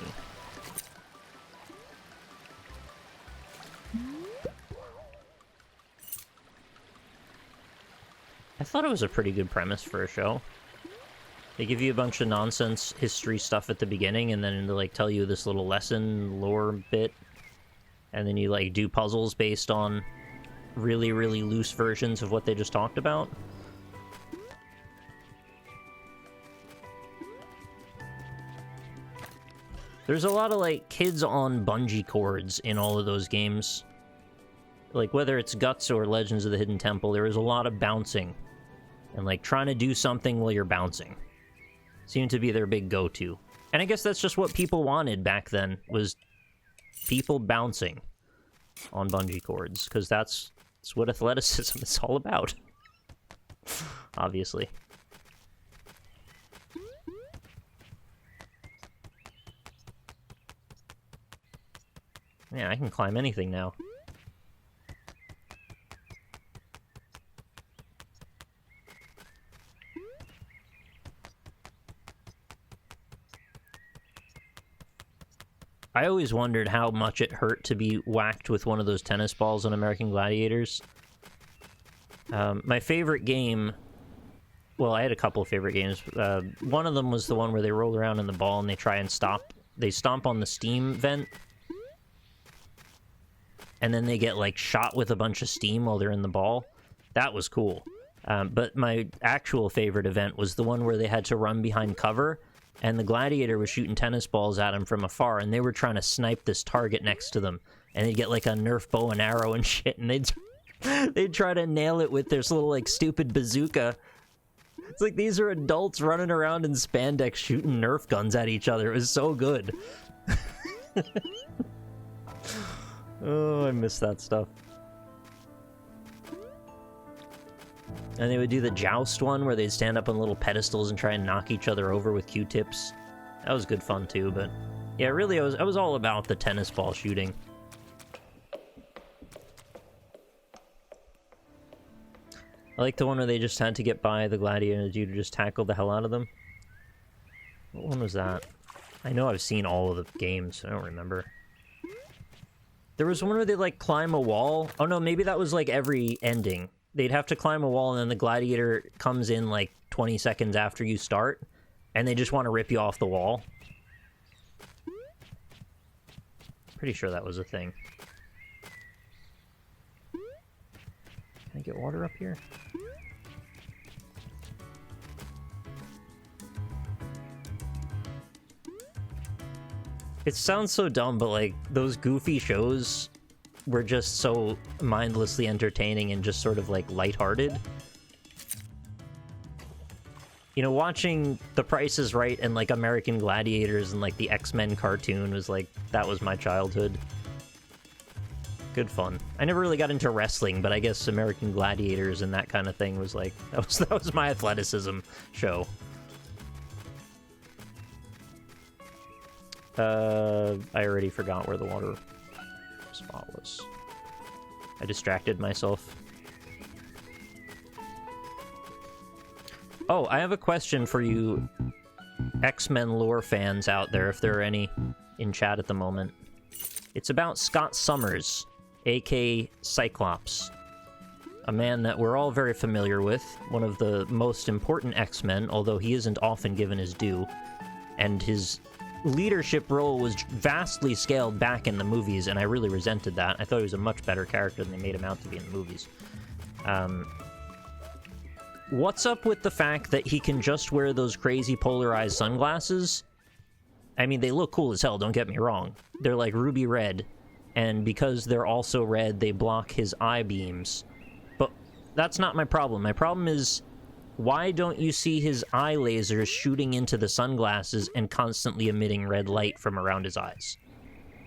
I thought it was a pretty good premise for a show. They give you a bunch of nonsense history stuff at the beginning, and then they, like, tell you this little lesson, lore bit, and then you, like, do puzzles based on really, really loose versions of what they just talked about. There's a lot of, like, kids on bungee cords in all of those games. Like, whether it's Guts or Legends of the Hidden Temple, there is a lot of bouncing. And, like, trying to do something while you're bouncing seemed to be their big go-to. And I guess that's just what people wanted back then, was people bouncing on bungee cords, because that's what athleticism is all about. Obviously. Yeah, I can climb anything now. I always wondered how much it hurt to be whacked with one of those tennis balls on American Gladiators. My favorite game... Well, I had a couple of favorite games. One of them was the one where they roll around in the ball and they try and stop... They stomp on the steam vent. And then they get, like, shot with a bunch of steam while they're in the ball. That was cool. But my actual favorite event was the one where they had to run behind cover, and the gladiator was shooting tennis balls at them from afar, and they were trying to snipe this target next to them. And they'd get, like, a Nerf bow and arrow and shit, and they'd try to nail it with their little, like, stupid bazooka. It's like, these are adults running around in spandex shooting Nerf guns at each other. It was so good. Oh, I miss that stuff. And they would do the joust one where they'd stand up on little pedestals and try and knock each other over with Q-tips. That was good fun too, but yeah, really I was all about the tennis ball shooting. I like the one where they just had to get by the gladiator and the dude just tackled the hell out of them. What one was that? I know I've seen all of the games. I don't remember. There was one where they, like, climb a wall. Oh, no, maybe that was, like, every ending. They'd have to climb a wall, and then the gladiator comes in, like, 20 seconds after you start, and they just want to rip you off the wall. Pretty sure that was a thing. Can I get water up here? It sounds so dumb, but, like, those goofy shows were just so mindlessly entertaining and just sort of, like, lighthearted. You know, watching The Price is Right and, like, American Gladiators and, like, the X-Men cartoon was, like, that was my childhood. Good fun. I never really got into wrestling, but I guess American Gladiators and that kind of thing was, like, that was my athleticism show. I already forgot where the water spot was. I distracted myself. Oh, I have a question for you X-Men lore fans out there, if there are any in chat at the moment. It's about Scott Summers, aka Cyclops. A man that we're all very familiar with, one of the most important X-Men, although he isn't often given his due, and his leadership role was vastly scaled back in the movies, and I really resented that. I thought he was a much better character than they made him out to be in the movies. What's up with the fact that he can just wear those crazy polarized sunglasses? I mean, they look cool as hell, don't get me wrong. They're like ruby red, and because they're also red, they block his eye beams. But that's not my problem. My problem is, why don't you see his eye lasers shooting into the sunglasses and constantly emitting red light from around his eyes?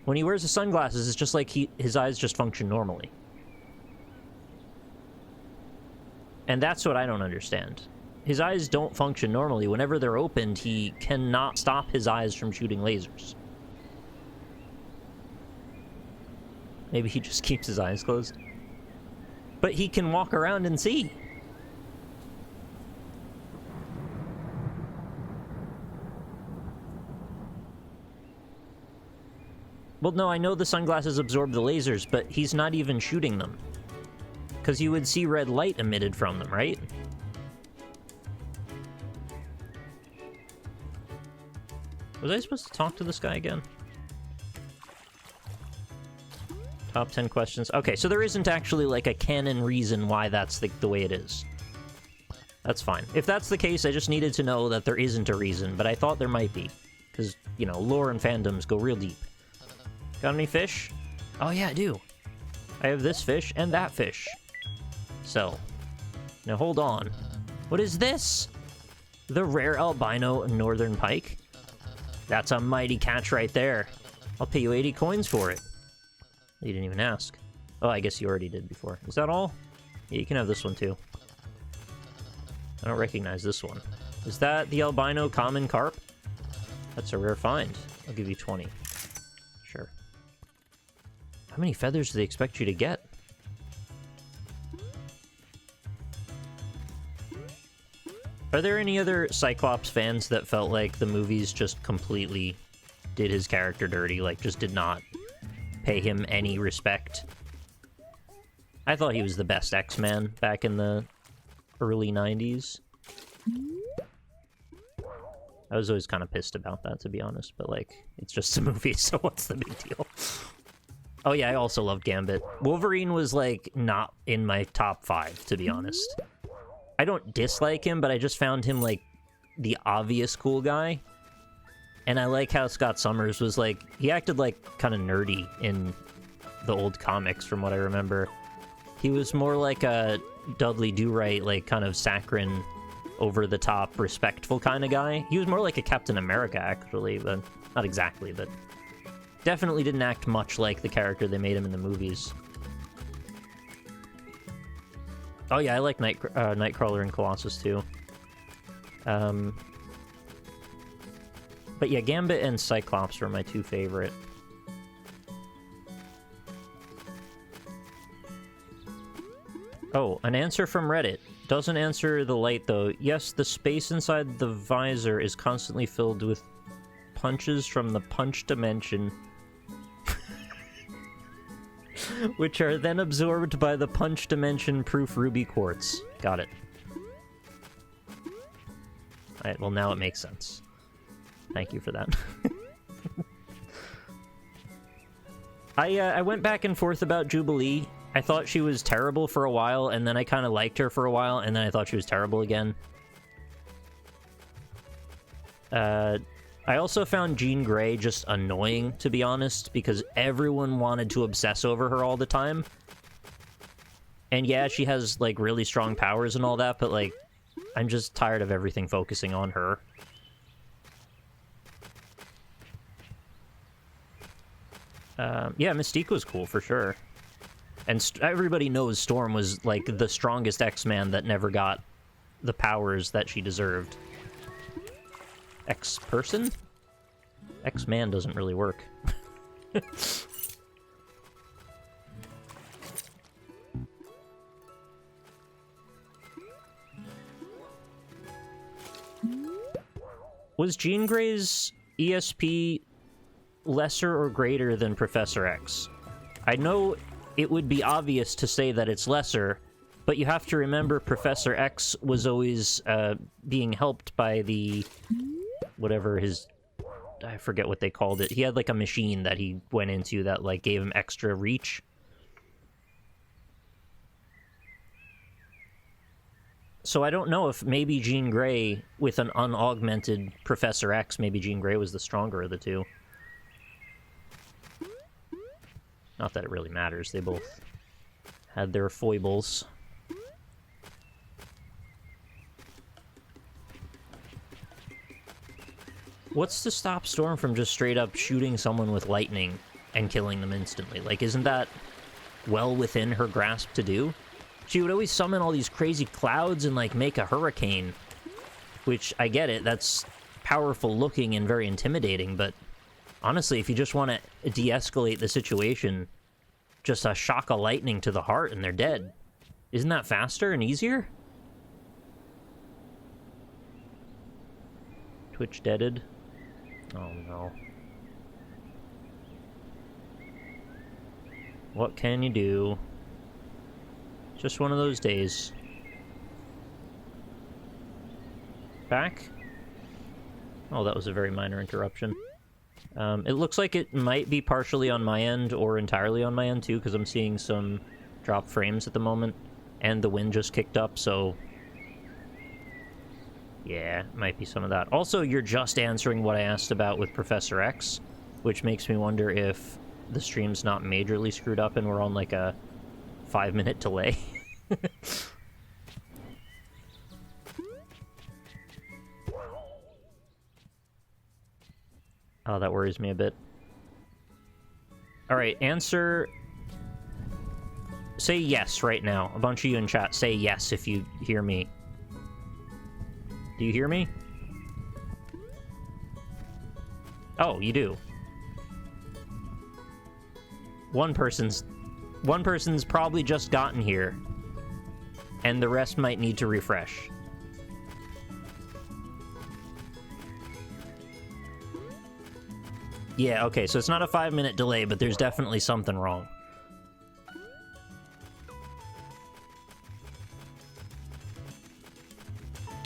When he wears the sunglasses, it's just like his eyes just function normally. And that's what I don't understand. His eyes don't function normally. Whenever they're opened, he cannot stop his eyes from shooting lasers. Maybe he just keeps his eyes closed. But he can walk around and see. Well, no, I know the sunglasses absorb the lasers, but he's not even shooting them. Because you would see red light emitted from them, right? Was I supposed to talk to this guy again? Top 10 questions. Okay, so there isn't actually, like, a canon reason why that's the way it is. That's fine. If that's the case, I just needed to know that there isn't a reason, but I thought there might be. Because, you know, lore and fandoms go real deep. Got any fish? Oh yeah, I do. I have this fish and that fish. So, now hold on. What is this? The rare albino northern pike? That's a mighty catch right there. I'll pay you 80 coins for it. You didn't even ask. Oh, I guess you already did before. Is that all? Yeah, you can have this one too. I don't recognize this one. Is that the albino common carp? That's a rare find. I'll give you 20. Sure. How many feathers do they expect you to get? Are there any other Cyclops fans that felt like the movies just completely did his character dirty, like just did not pay him any respect? I thought he was the best X-Man back in the early 90s. I was always kind of pissed about that, to be honest, but, like, it's just a movie, so what's the big deal? Oh yeah, I also loved Gambit. Wolverine was, like, not in my top 5, to be honest. I don't dislike him, but I just found him, like, the obvious cool guy. And I like how Scott Summers was, like, he acted, like, kind of nerdy in the old comics, from what I remember. He was more like a Dudley Do-Right, like, kind of saccharine, over-the-top, respectful kind of guy. He was more like a Captain America, actually, but not exactly, but definitely didn't act much like the character they made him in the movies. Oh yeah, I like Nightcrawler and Colossus, too. But yeah, Gambit and Cyclops were my 2 favorite. Oh, an answer from Reddit. Doesn't answer the light, though. Yes, the space inside the visor is constantly filled with punches from the punch dimension, which are then absorbed by the punch dimension-proof ruby quartz. Got it. Alright, well now it makes sense. Thank you for that. I went back and forth about Jubilee. I thought she was terrible for a while, and then I kind of liked her for a while, and then I thought she was terrible again. I also found Jean Grey just annoying, to be honest, because everyone wanted to obsess over her all the time. And yeah, she has, like, really strong powers and all that, but, like, I'm just tired of everything focusing on her. Yeah, Mystique was cool, for sure. And everybody knows Storm was, like, the strongest X-Man that never got the powers that she deserved. X-person? X-Man doesn't really work. Was Jean Grey's ESP lesser or greater than Professor X? I know it would be obvious to say that it's lesser, but you have to remember Professor X was always being helped by the... whatever his... I forget what they called it. He had, like, a machine that he went into that, like, gave him extra reach. So I don't know if maybe Jean Grey, with an unaugmented Professor X, maybe Jean Grey was the stronger of the two. Not that it really matters, they both had their foibles. What's to stop Storm from just straight up shooting someone with lightning and killing them instantly? Like, isn't that well within her grasp to do? She would always summon all these crazy clouds and, like, make a hurricane. Which, I get it, that's powerful looking and very intimidating, but honestly, if you just want to de-escalate the situation, just a shock of lightning to the heart and they're dead. Isn't that faster and easier? Twitch deaded. Oh no. What can you do? Just one of those days. Back? Oh, that was a very minor interruption. It looks like it might be partially on my end or entirely on my end too, because I'm seeing some drop frames at the moment, and the wind just kicked up, so yeah, might be some of that. Also, you're just answering what I asked about with Professor X, which makes me wonder if the stream's not majorly screwed up and we're on like a 5-minute delay. Oh, that worries me a bit. Alright, answer... Say yes right now. A bunch of you in chat, say yes if you hear me. Do you hear me? Oh, you do. One person's probably just gotten here, and the rest might need to refresh. Yeah, okay, so it's not a 5-minute delay, but there's definitely something wrong.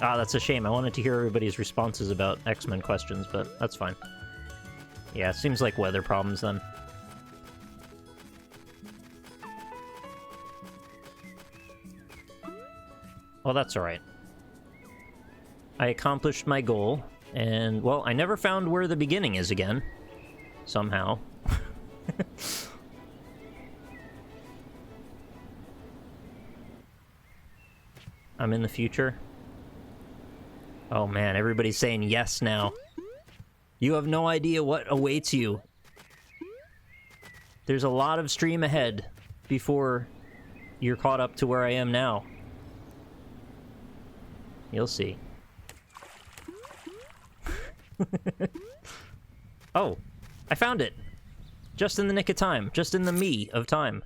Ah, that's a shame. I wanted to hear everybody's responses about X-Men questions, but that's fine. Yeah, seems like weather problems then. Well, that's alright. I accomplished my goal, and, well, I never found where the beginning is again. Somehow. I'm in the future. Oh man, everybody's saying yes now. You have no idea what awaits you. There's a lot of stream ahead before you're caught up to where I am now. You'll see. Oh, I found it. Just in the nick of time. Just in the me of time.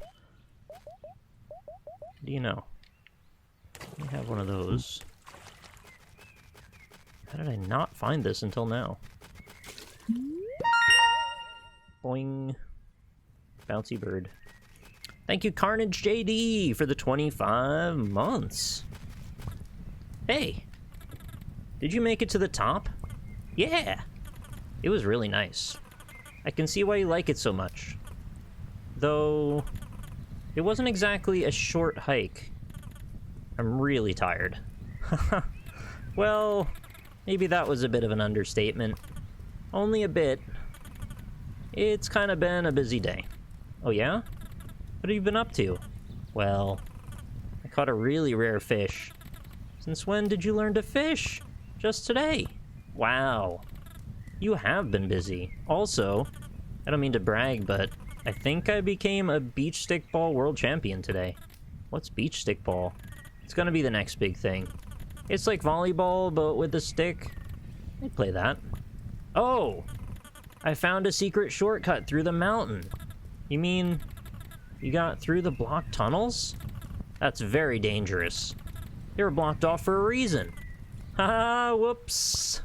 What do you know? Let me have one of those. How did I not find this until now? Boing. Bouncy bird. Thank you, Carnage JD, for the 25 months. Hey! Did you make it to the top? Yeah! It was really nice. I can see why you like it so much. Though, it wasn't exactly a short hike. I'm really tired. Well, maybe that was a bit of an understatement. Only a bit. It's kind of been a busy day. Oh yeah? What have you been up to? Well, I caught a really rare fish. Since when did you learn to fish? Just today. Wow. You have been busy. Also, I don't mean to brag, but I think I became a beach stickball world champion today. What's beach stickball? It's gonna be the next big thing. It's like volleyball, but with a stick. I'd play that. Oh! I found a secret shortcut through the mountain. You mean you got through the blocked tunnels? That's very dangerous. They were blocked off for a reason. Haha, whoops.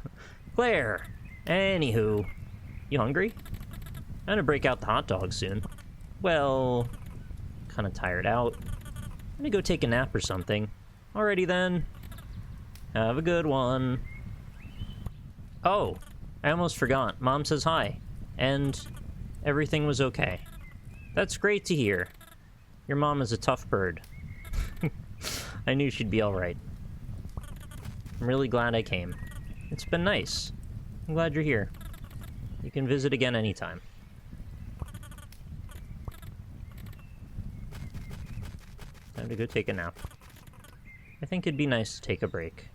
Claire. Anywho. You hungry? I'm gonna break out the hot dog soon. Well, kinda tired out. I'm gonna go take a nap or something. Alrighty then. Have a good one. Oh, I almost forgot. Mom says hi. And everything was okay. That's great to hear. Your mom is a tough bird. I knew she'd be alright. I'm really glad I came. It's been nice. I'm glad you're here. You can visit again anytime. Time to go take a nap. I think it'd be nice to take a break.